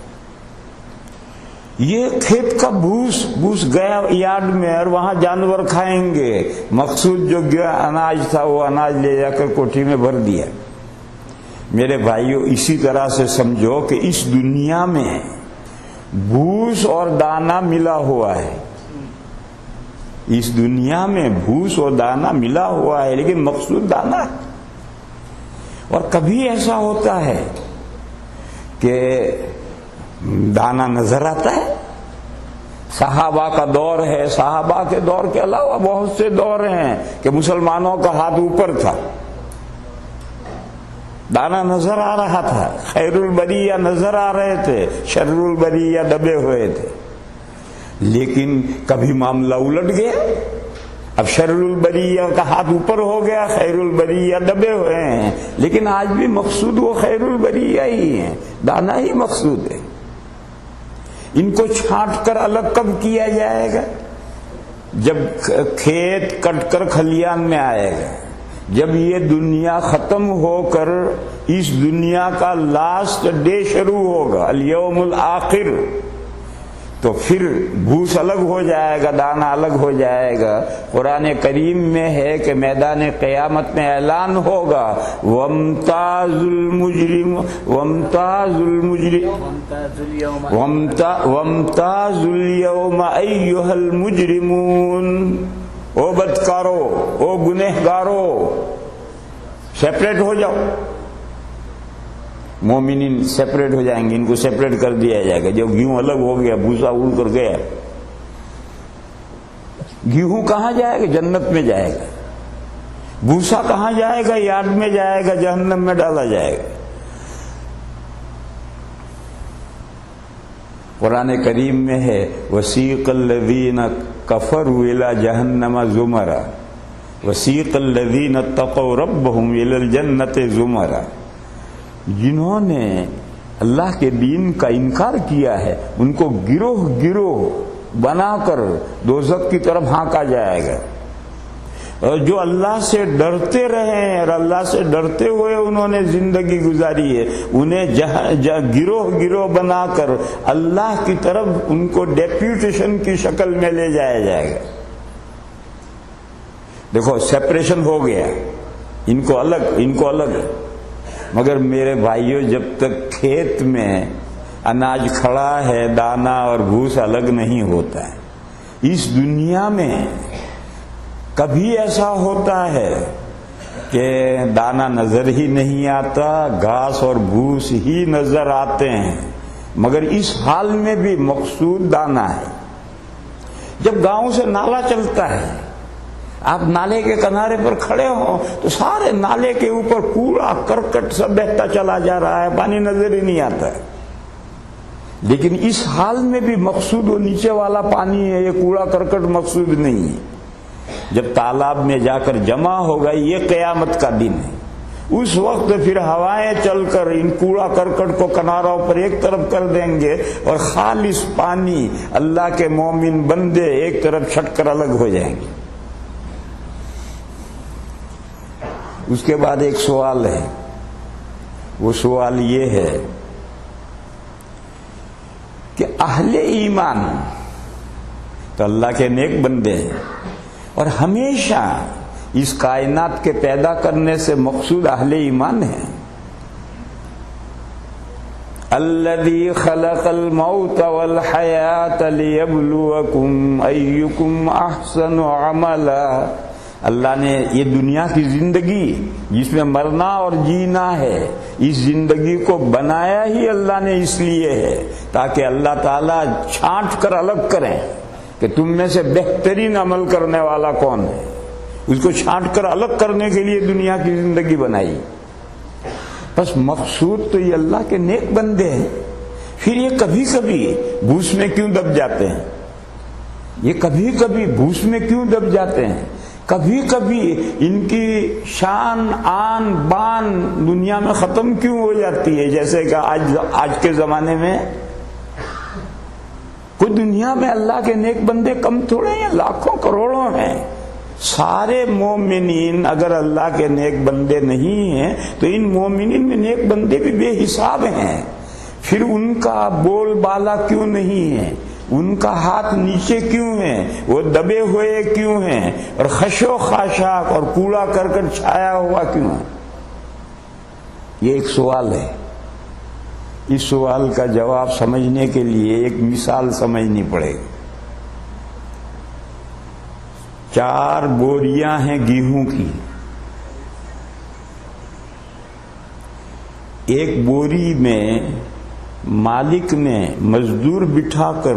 یہ کھیت کا بھوس گیا یارڈ میں، اور وہاں جانور کھائیں گے. مقصود جو گیا اناج تھا، وہ اناج لے جا کر کوٹھی میں بھر دیا. میرے بھائیو، اسی طرح سے سمجھو کہ اس دنیا میں بھوس اور دانہ ملا ہوا ہے. اس دنیا میں بھوس اور دانہ ملا ہوا ہے، لیکن مقصود دانہ ہے. اور کبھی ایسا ہوتا ہے کہ دانہ نظر آتا ہے، صحابہ کا دور ہے، صحابہ کے دور کے علاوہ بہت سے دور ہیں کہ مسلمانوں کا ہاتھ اوپر تھا، دانا نظر آ رہا تھا، خیر البریہ نظر آ رہے تھے، شر البریہ دبے ہوئے تھے، لیکن کبھی معاملہ الٹ گیا، اب شر البریہ کا ہاتھ اوپر ہو گیا، خیر البریہ دبے ہوئے ہیں، لیکن آج بھی مقصود وہ خیر البریہ ہی ہیں، دانا ہی مقصود ہے۔ ان کو چھانٹ کر الگ کب کیا جائے گا؟ جب کھیت کٹ کر کھلیان میں آئے گا، جب یہ دنیا ختم ہو کر اس دنیا کا لاسٹ ڈے شروع ہوگا، الیوم الآخر، تو پھر بھوس الگ ہو جائے گا، دانا الگ ہو جائے گا۔ قرآن کریم میں ہے کہ میدان قیامت میں اعلان ہوگا وَامْتَازُ الْيَوْمَ أَيُّهَا الْمُجْرِمُونَ، او بدکارو، او گنہگارو، سیپریٹ ہو جاؤ۔ مومنین سیپریٹ ہو جائیں گے، ان کو سیپریٹ کر دیا جائے گا۔ جب گیہوں الگ ہو گیا، بھوسا اڑ کر گیا، گیہوں کہاں جائے گا؟ جنت میں جائے گا۔ بھوسا کہاں جائے گا؟ یارڈ میں جائے گا، جہنم میں ڈالا جائے گا۔ قرآن کریم میں ہے وَسِيقَ الَّذِينَ كَفَرُوا إِلَى جَهَنَّمَ زُمَرًا وَسِيقَ الَّذِينَ اتَّقَوْا رَبَّهُمْ إِلَى الْجَنَّةِ زُمَرًا۔ جنہوں نے اللہ کے دین کا انکار کیا ہے ان کو گروہ گروہ بنا کر دوزخ کی طرف ہانکا جائے گا، اور جو اللہ سے ڈرتے رہے ہیں اور اللہ سے ڈرتے ہوئے انہوں نے زندگی گزاری ہے، انہیں گروہ گروہ بنا کر اللہ کی طرف ان کو ڈیپیوٹیشن کی شکل میں لے جایا جائے گا۔ دیکھو سیپریشن ہو گیا، ان کو الگ۔ مگر میرے بھائیوں، جب تک کھیت میں اناج کھڑا ہے دانا اور بھوس الگ نہیں ہوتا ہے۔ اس دنیا میں کبھی ایسا ہوتا ہے کہ دانا نظر ہی نہیں آتا، گھاس اور بھوس ہی نظر آتے ہیں، مگر اس حال میں بھی مقصود دانا ہے۔ جب گاؤں سے نالا چلتا ہے، آپ نالے کے کنارے پر کھڑے ہوں تو سارے نالے کے اوپر کوڑا کرکٹ سب بہتا چلا جا رہا ہے، پانی نظر ہی نہیں آتا ہے، لیکن اس حال میں بھی مقصود وہ نیچے والا پانی ہے، یہ کوڑا کرکٹ مقصود نہیں ہے۔ جب تالاب میں جا کر جمع ہوگا، یہ قیامت کا دن ہے، اس وقت پھر ہوائیں چل کر ان کوڑا کرکٹ کو کناروں پر ایک طرف کر دیں گے اور خالص پانی اللہ کے مومن بندے ایک طرف چھٹ کر الگ ہو جائیں گے۔ اس کے بعد ایک سوال ہے، وہ سوال یہ ہے کہ اہل ایمان تو اللہ کے نیک بندے ہیں، اور ہمیشہ اس کائنات کے پیدا کرنے سے مقصود اہل ایمان ہے۔ الذی خلق الموت والحیات لیبلوکم ایکم احسن عملا۔ اللہ نے یہ دنیا کی زندگی جس میں مرنا اور جینا ہے، اس زندگی کو بنایا ہی اللہ نے اس لیے ہے تاکہ اللہ تعالیٰ چھانٹ کر الگ کریں کہ تم میں سے بہترین عمل کرنے والا کون ہے۔ اس کو چھانٹ کر الگ کرنے کے لیے دنیا کی زندگی بنائی۔ بس مقصود تو یہ اللہ کے نیک بندے ہیں۔ پھر یہ کبھی کبھی بھوس میں کیوں دب جاتے ہیں؟ یہ کبھی کبھی بھوس میں کیوں دب جاتے ہیں؟ کبھی کبھی ان کی شان آن بان دنیا میں ختم کیوں ہو جاتی ہے؟ جیسے کہ آج کے زمانے میں کوئی دنیا میں اللہ کے نیک بندے کم تھوڑے ہیں، لاکھوں کروڑوں ہیں۔ سارے مومنین اگر اللہ کے نیک بندے نہیں ہیں تو ان مومنین میں نیک بندے بھی بے حساب ہیں۔ پھر ان کا بول بالا کیوں نہیں ہے؟ ان کا ہاتھ نیچے کیوں ہے؟ وہ دبے ہوئے کیوں ہیں؟ اور خش و خاشاک اور کوڑا کرکٹ چھایا ہوا کیوں ہے؟ یہ ایک سوال ہے۔ اس سوال کا جواب سمجھنے کے لیے ایک مثال سمجھنی پڑے گی۔ 4 بوریاں ہیں گیہوں کی، ایک بوری میں مالک نے مزدور بٹھا کر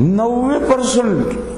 90%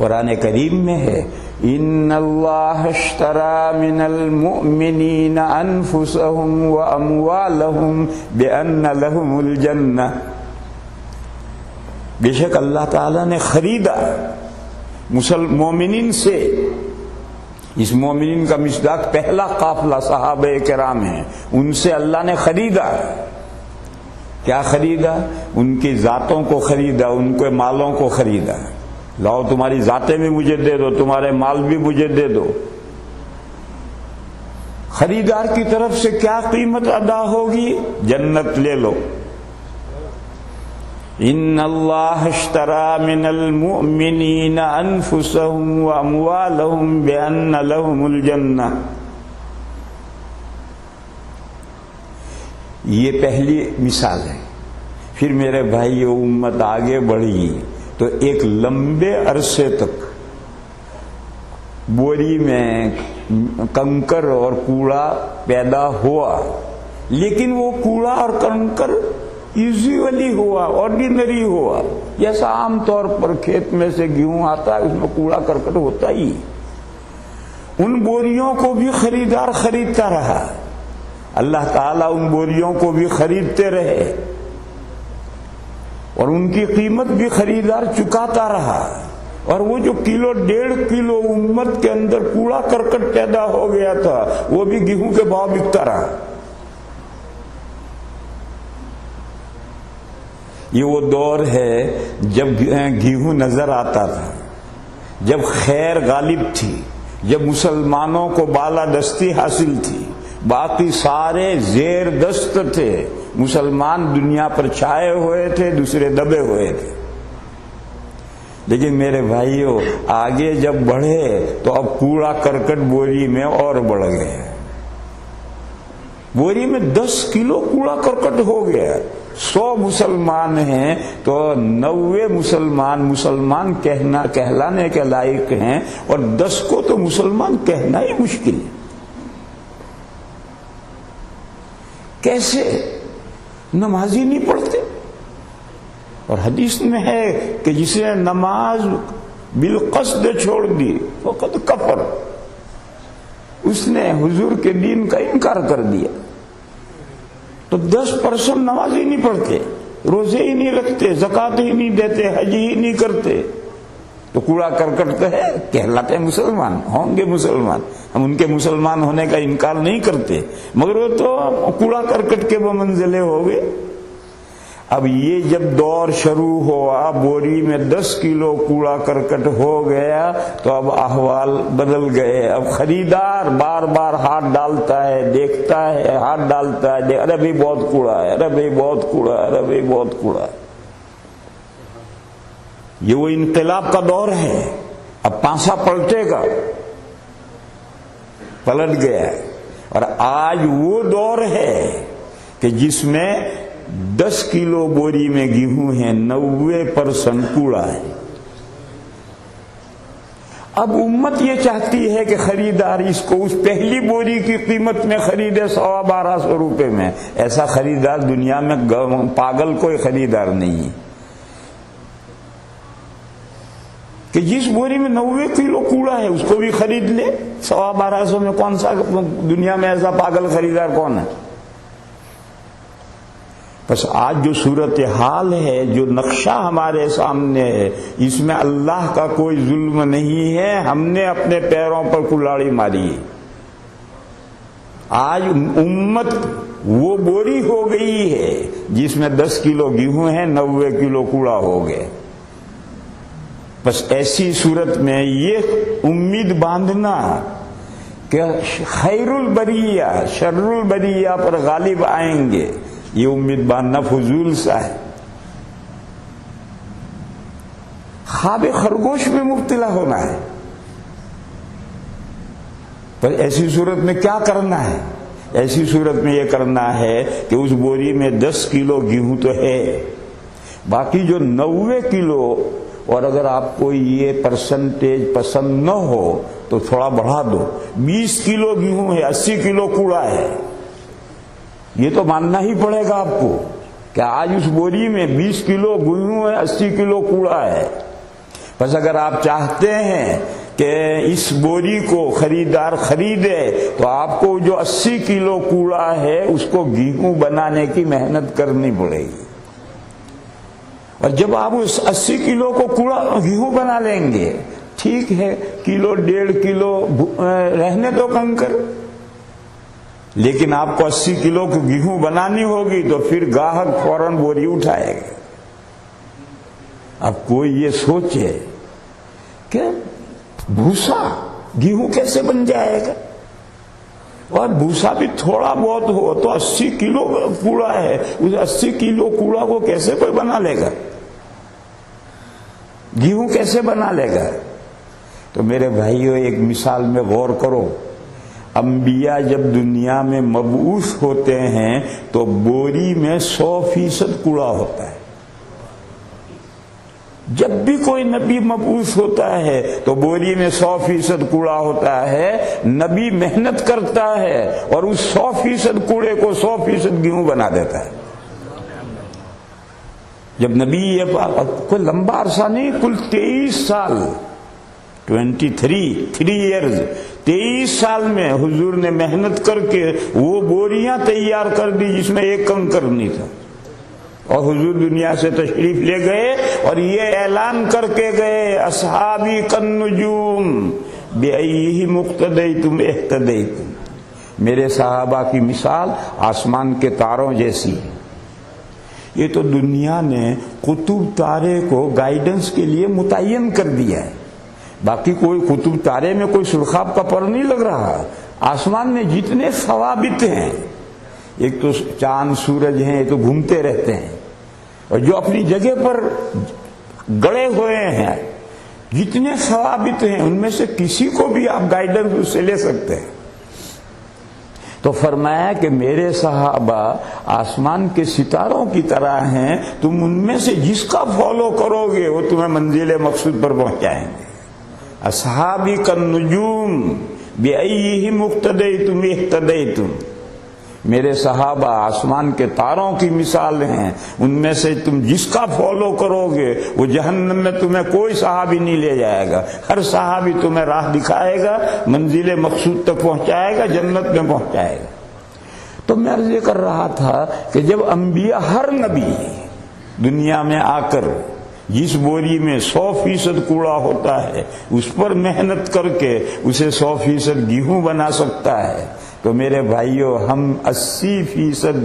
قرآن کریم میں ہے ان اللہ اشترى من المؤمنین انفسهم واموالهم بان لهم الجنہ، بے شک اللہ تعالیٰ نے خریدا مومنین سے، اس مومنین کا مصداق پہلا قافلہ صحابہ کرام ہیں، ان سے اللہ نے خریدا۔ کیا خریدا؟ ان کی ذاتوں کو خریدا، ان کے مالوں کو خریدا۔ لاؤ تمہاری ذاتیں بھی مجھے دے دو، تمہارے مال بھی مجھے دے دو۔ خریدار کی طرف سے کیا قیمت ادا ہوگی؟ جنت لے لو۔ ان اللہ اشترى من المؤمنین انفسهم واموالهم بان لهم الجنہ۔ یہ پہلی مثال ہے۔ پھر میرے بھائی امت آگے بڑھی تو ایک لمبے عرصے تک بوری میں کنکر اور کوڑا پیدا ہوا، لیکن وہ کوڑا اور کنکر ایزیولی ہوا، آرڈینری ہوا، جیسا عام طور پر کھیت میں سے گیہوں آتا ہے اس میں کوڑا کرکٹ ہوتا ہی۔ ان بوریوں کو بھی خریدار خریدتا رہا، اللہ تعالیٰ ان بوریوں کو بھی خریدتے رہے اور ان کی قیمت بھی خریدار چکاتا رہا، اور وہ جو کلو 1.5 کلو امت کے اندر کوڑا کرکٹ پیدا ہو گیا تھا وہ بھی گیہوں کے بھاؤ بکتا رہا۔ یہ وہ دور ہے جب گیہوں نظر آتا تھا، جب خیر غالب تھی، جب مسلمانوں کو بالادستی حاصل تھی، باقی سارے زیر دست تھے، مسلمان دنیا پر چھائے ہوئے تھے، دوسرے دبے ہوئے تھے۔ لیکن میرے بھائیوں آگے جب بڑھے تو اب کوڑا کرکٹ بوری میں اور بڑھ گئے، بوری میں 10 کلو کوڑا کرکٹ ہو گیا۔ 100 مسلمان ہیں تو 90 مسلمان کہلانے کے لائق ہیں، اور 10 کو تو مسلمان کہنا ہی مشکل ہے۔ کیسے؟ نمازی نہیں پڑھتے، اور حدیث میں ہے کہ جس نے نماز بالقصد چھوڑ دی فقد کفر، اس نے حضور کے دین کا انکار کر دیا۔ تو 10% نمازی نہیں پڑھتے، روزے ہی نہیں رکھتے، زکوٰۃ ہی نہیں دیتے، حج ہی نہیں کرتے، تو کوڑا کرکٹ تو ہے، کہلاتے مسلمان، ہوں گے مسلمان، ہم ان کے مسلمان ہونے کا انکار نہیں کرتے، مگر وہ تو کوڑا کرکٹ کے وہ منزلے ہو گئے۔ اب یہ جب دور شروع ہوا، بوری میں 10 کلو کوڑا کرکٹ ہو گیا، تو اب احوال بدل گئے۔ اب خریدار بار بار ہاتھ ڈالتا ہے، دیکھتا ہے، ہاتھ ڈالتا ہے، ارے بھائی بہت کوڑا ہے، ارے بھائی بہت کوڑا ہے، ارے بھائی بہت کوڑا ہے۔ یہ وہ انقلاب کا دور ہے، اب پانسا پلٹے گا، پلٹ گیا۔ اور آج وہ دور ہے کہ جس میں 10 کلو بوری میں گیہوں ہیں، 90% کوڑا ہے۔ اب امت یہ چاہتی ہے کہ خریدار اس کو اس پہلی بوری کی قیمت میں خریدے 1200 روپے میں۔ ایسا خریدار دنیا میں پاگل کوئی خریدار نہیں ہے کہ جس بوری میں 90 کلو کوڑا ہے اس کو بھی خرید لے 1250 میں۔ کون سا دنیا میں ایسا پاگل خریدار کون ہے؟ بس آج جو صورتحال ہے، جو نقشہ ہمارے سامنے ہے، اس میں اللہ کا کوئی ظلم نہیں ہے، ہم نے اپنے پیروں پر کلاڑی ماری ہے۔ آج امت وہ بوری ہو گئی ہے جس میں 10 کلو گیہوں ہیں، 90 کلو کوڑا ہو گئے۔ بس ایسی صورت میں یہ امید باندھنا کہ خیر البریہ شر البریہ پر غالب آئیں گے، یہ امید باندھنا فضول سا ہے۔ خواب خرگوش میں مبتلا ہونا ہے۔ پر ایسی صورت میں کیا کرنا ہے؟ ایسی صورت میں یہ کرنا ہے کہ اس بوری میں 10 کلو گیہوں تو ہے، باقی جو 90 کلو، اور اگر آپ کو یہ پرسنٹیج پسند نہ ہو تو تھوڑا بڑھا دو، 20 کلو گیہوں ہے، 80 کلو کوڑا ہے۔ یہ تو ماننا ہی پڑے گا آپ کو کہ آج اس بوری میں 20 کلو گیہوں ہے، 80 کلو کوڑا ہے۔ بس اگر آپ چاہتے ہیں کہ اس بوری کو خریدار خریدے تو آپ کو جو 80 کلو کوڑا ہے اس کو گیہوں بنانے کی محنت کرنی پڑے گی، اور جب آپ اس 80 کلو کو کوڑا گیہوں بنا لیں گے، ٹھیک ہے کلو 1.5 کلو رہنے دو کنکر، لیکن آپ کو 80 کلو کی گیہوں بنانی ہوگی تو پھر گاہک فوراً بوری اٹھائے گا۔ اب کوئی یہ سوچے کہ بھوسا گیہوں کیسے بن جائے گا، اور بھوسا بھی تھوڑا بہت ہو تو 80 کلو کوڑا ہے، اس 80 کلو کوڑا کو کیسے کوئی بنا لے گا، گیہوں کیسے بنا لے گا؟ تو میرے بھائیو ایک مثال میں غور کرو، انبیاء جب دنیا میں مبعوث ہوتے ہیں تو بوری میں 100% کوڑا ہوتا ہے۔ جب بھی کوئی نبی مبعوث ہوتا ہے تو بوری میں 100% کوڑا ہوتا ہے، نبی محنت کرتا ہے اور اس 100% کوڑے کو 100% گیہوں بنا دیتا ہے۔ جب نبی یہ کوئی لمبا عرصہ نہیں، کل 23 سال 3 ایئرز 23 سال میں حضور نے محنت کر کے وہ بوریاں تیار کر دی جس میں ایک کنکر نہیں تھا، اور حضور دنیا سے تشریف لے گئے اور یہ اعلان کر کے گئے، اصحابی کالنجوم بأیہم اقتدیتم اہتدیتم، میرے صحابہ کی مثال آسمان کے تاروں جیسی ہے۔ یہ تو دنیا نے قطب تارے کو گائیڈنس کے لیے متعین کر دیا ہے، باقی کوئی قطب تارے میں کوئی سرخاب کا پر نہیں لگ رہا۔ آسمان میں جتنے ثوابت ہیں، ایک تو چاند سورج ہیں، یہ تو گھومتے رہتے ہیں، اور جو اپنی جگہ پر گڑے ہوئے ہیں، جتنے ثوابت ہیں ان میں سے کسی کو بھی آپ گائیڈنس اس سے لے سکتے ہیں۔ تو فرمایا کہ میرے صحابہ آسمان کے ستاروں کی طرح ہیں، تم ان میں سے جس کا فالو کرو گے وہ تمہیں منزل مقصود پر پہنچائیں گے۔ اصحابی کالنجوم بأیہم اقتدیتم اہتدیتم، میرے صحابہ آسمان کے تاروں کی مثال ہیں، ان میں سے تم جس کا فالو کرو گے وہ جہنم میں تمہیں کوئی صحابی نہیں لے جائے گا، ہر صحابی تمہیں راہ دکھائے گا، منزل مقصود تک پہنچائے گا، جنت میں پہنچائے گا۔ تو میں عرض یہ کر رہا تھا کہ جب انبیاء، ہر نبی دنیا میں آ کر جس بوری میں 100% کوڑا ہوتا ہے اس پر محنت کر کے اسے 100% گیہوں بنا سکتا ہے، تو میرے بھائیوں ہم 80%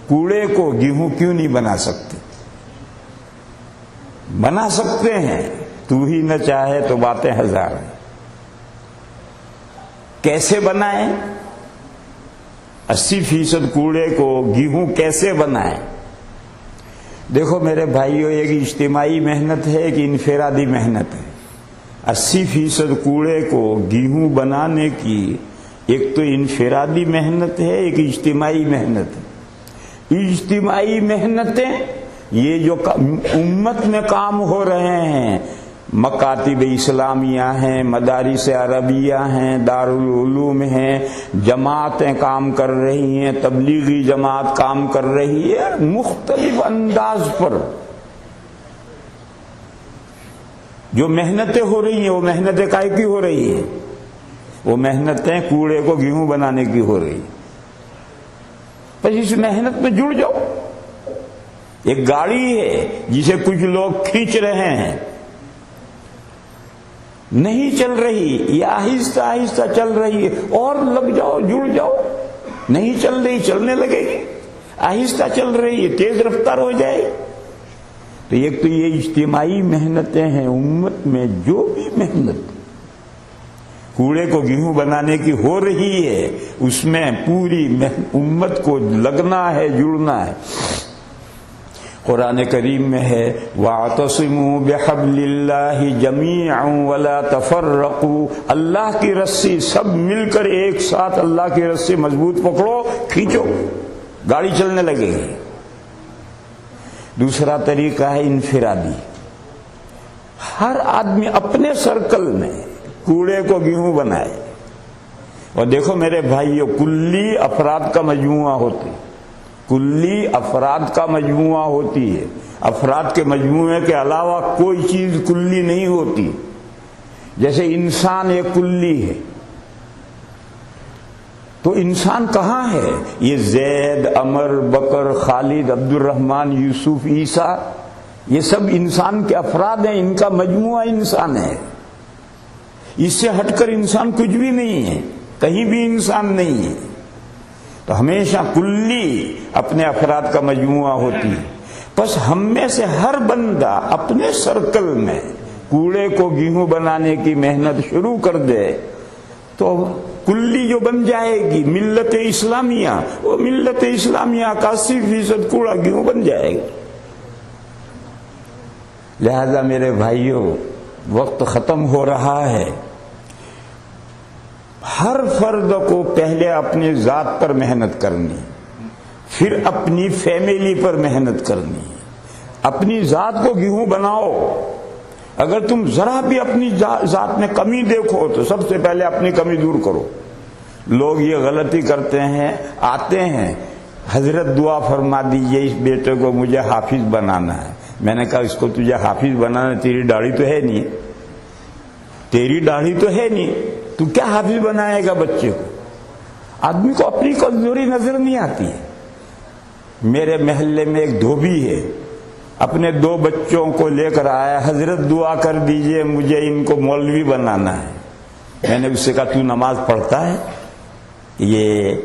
کوڑے کو گیہوں کیوں نہیں بنا سکتے؟ بنا سکتے ہیں، تو ہی نہ چاہے تو باتیں ہزار ہیں۔ کیسے بنائیں؟ 80% کوڑے کو گیہوں کیسے بنائیں؟ دیکھو میرے بھائیوں، ایک اجتماعی محنت ہے، ایک انفرادی محنت ہے۔ 80% کوڑے کو گیہوں بنانے کی ایک تو انفرادی محنت ہے، ایک اجتماعی محنت ہے۔ اجتماعی محنتیں یہ جو امت میں کام ہو رہے ہیں، مکاتب اسلامیہ ہیں، مدارس عربیہ ہیں، دارالعلوم ہیں، جماعتیں کام کر رہی ہیں، تبلیغی جماعت کام کر رہی ہے، مختلف انداز پر جو محنتیں ہو رہی ہیں وہ محنتیں کائے کی ہو رہی ہیں؟ وہ محنتیں کوڑے کو گیہوں بنانے کی ہو رہی۔ بس اس محنت میں جڑ جاؤ۔ ایک گاڑی ہے جسے کچھ لوگ کھینچ رہے ہیں، نہیں چل رہی، یہ آہستہ آہستہ چل رہی ہے، اور لگ جاؤ، جڑ جاؤ۔ نہیں چل رہی، چلنے لگے گی، آہستہ چل رہی ہے، تیز رفتار ہو جائے۔ تو ایک تو یہ اجتماعی محنتیں ہیں، امت میں جو بھی محنت کوڑے کو گیہوں بنانے کی ہو رہی ہے اس میں پوری امت کو لگنا ہے، جڑنا ہے۔ قرآن کریم میں ہے وَاعْتَصِمُوا بِحَبْلِ اللَّهِ جَمِيعًا وَلَا تَفَرَّقُوا، اللہ کی رسی سب مل کر ایک ساتھ اللہ کی رسی مضبوط پکڑو، کھینچو، گاڑی چلنے لگے گی۔ دوسرا طریقہ ہے انفرادی، ہر آدمی اپنے سرکل میں کوڑے کو گیہوں بنائے۔ اور دیکھو میرے بھائیو، کلی افراد کا مجموعہ ہوتی، کلی افراد کا مجموعہ ہوتی ہے۔ افراد کے مجموعے کے علاوہ کوئی چیز کلی نہیں ہوتی. جیسے انسان ایک کلی ہے، تو انسان کہاں ہے؟ یہ زید، عمر، بکر، خالد، عبد الرحمن، یوسف، عیسیٰ، یہ سب انسان کے افراد ہیں، ان کا مجموعہ انسان ہے. اس سے ہٹ کر انسان کچھ بھی نہیں ہے، کہیں بھی انسان نہیں ہے. تو ہمیشہ کلی اپنے افراد کا مجموعہ ہوتی ہے. بس ہم میں سے ہر بندہ اپنے سرکل میں کوڑے کو گیہوں بنانے کی محنت شروع کر دے تو کلی جو بن جائے گی ملت اسلامیہ، وہ ملت اسلامیہ کا 80% کوڑا گیہوں بن جائے گا. لہذا میرے بھائیوں، وقت ختم ہو رہا ہے. ہر فرد کو پہلے اپنی ذات پر محنت کرنی، پھر اپنی فیملی پر محنت کرنی. اپنی ذات کو گیہوں بناؤ. اگر تم ذرا بھی اپنی ذات میں کمی دیکھو تو سب سے پہلے اپنی کمی دور کرو. لوگ یہ غلطی کرتے ہیں، آتے ہیں، حضرت دعا فرما دیجئے اس بیٹے کو، مجھے حافظ بنانا ہے. میں نے کہا اس کو تجھے حافظ بنانا، تیری داڑھی تو ہے نہیں، تیری داڑھی تو ہے نہیں، تو کیا حافظ بنائے گا بچے کو؟ آدمی کو اپنی کمزوری نظر نہیں آتی ہے. میرے محلے میں ایک دھوبی ہے، اپنے 2 بچوں کو لے کر آیا، حضرت دعا کر دیجئے مجھے ان کو مولوی بنانا ہے. میں نے اس سے کہا تو نماز پڑھتا ہے؟ یہ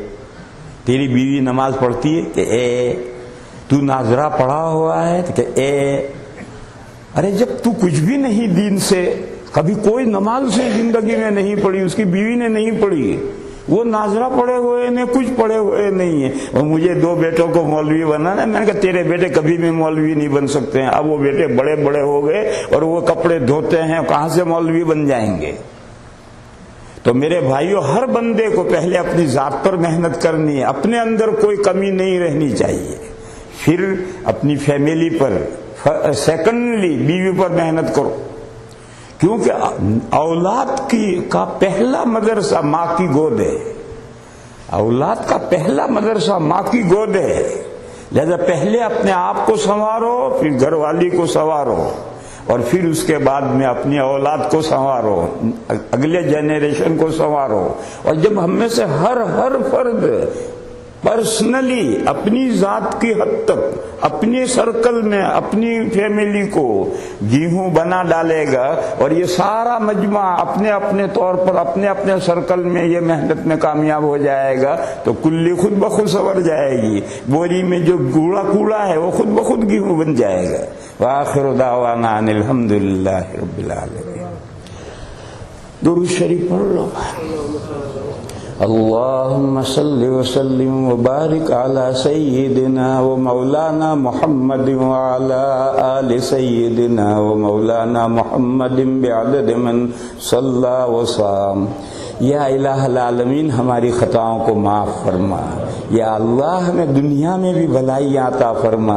تیری بیوی نماز پڑھتی ہے؟ کہ اے. تو ناظرہ پڑھا ہوا ہے؟ کہ اے. ارے جب تو کچھ بھی نہیں دین سے، کبھی کوئی نماز سے زندگی میں نہیں پڑھی، اس کی بیوی نے نہیں پڑھی، وہ ناظرہ پڑھے ہوئے نے کچھ پڑھے ہوئے نہیں ہے، اور مجھے 2 بیٹوں کو مولوی بنانا ہے. میں نے کہا تیرے بیٹے کبھی بھی مولوی نہیں بن سکتے ہیں. اب وہ بیٹے بڑے بڑے ہو گئے اور وہ کپڑے دھوتے ہیں، کہاں سے مولوی بن جائیں گے؟ تو میرے بھائیوں، ہر بندے کو پہلے اپنی ذات پر محنت کرنی ہے، اپنے اندر کوئی کمی نہیں رہنی چاہیے، پھر اپنی فیملی پر، سیکنڈلی بیوی پر محنت کرو. کیونکہ اولاد کا پہلا مدرسہ ماں کی گود ہے. اولاد کا پہلا مدرسہ ماں کی گود ہے. لہذا پہلے اپنے آپ کو سنوارو، پھر گھر والی کو سنوارو، اور پھر اس کے بعد میں اپنی اولاد کو سنوارو، اگلے جنریشن کو سنوارو. اور جب ہم میں سے ہر فرد پرسنلی اپنی ذات کی حد تک اپنے سرکل میں اپنی فیملی کو گیہوں بنا ڈالے گا، اور یہ سارا مجمع اپنے اپنے طور پر اپنے اپنے سرکل میں یہ محنت میں کامیاب ہو جائے گا، تو کلی خود بخود سنور جائے گی. بوری میں جو کوڑا ہے وہ خود بخود گیہوں بن جائے گا. وآخر دعوانا ان الحمدللہ رب العالمین. درود شریف پڑھ لو. اللهم صل وسلم وبارك على سيدنا ومولانا محمد وعلى آل سيدنا ومولانا محمد بعدد من صلى وصام. یا الہ العالمین، ہماری خطاؤں کو معاف فرما. یا اللہ ہمیں دنیا میں بھی بھلائی عطا فرما،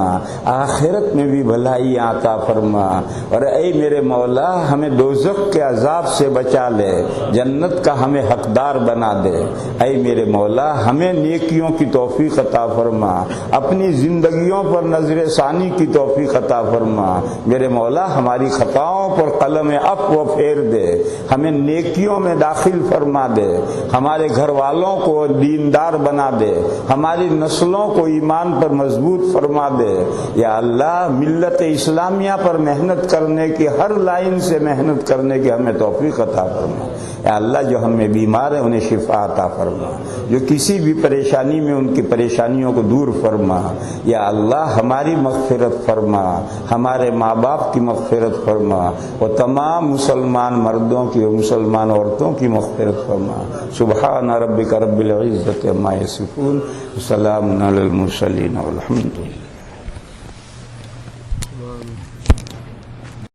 آخرت میں بھی بھلائی عطا فرما. اور اے میرے مولا، ہمیں دوزخ کے عذاب سے بچا لے، جنت کا ہمیں حقدار بنا دے. اے میرے مولا، ہمیں نیکیوں کی توفیق عطا فرما، اپنی زندگیوں پر نظر ثانی کی توفیق عطا فرما. میرے مولا، ہماری خطاؤں پر قلم عفو پھیر دے، ہمیں نیکیوں میں داخل فرما دے، ہمارے گھر والوں کو دیندار بنا دے، ہماری نسلوں کو ایمان پر مضبوط فرما دے. یا اللہ، ملت اسلامیہ پر محنت کرنے کی، ہر لائن سے محنت کرنے کی ہمیں توفیق عطا فرما. یا اللہ، جو ہم میں بیمار ہیں انہیں شفا عطا فرما، جو کسی بھی پریشانی میں ان کی پریشانیوں کو دور فرما. یا اللہ، ہماری مغفرت فرما، ہمارے ماں باپ کی مغفرت فرما، اور تمام مسلمان مردوں کی اور مسلمان عورتوں کی مغفرت فرما. سبحان ربک رب العزت عما یصفون، سلام علی المرسلین والحمد للہ.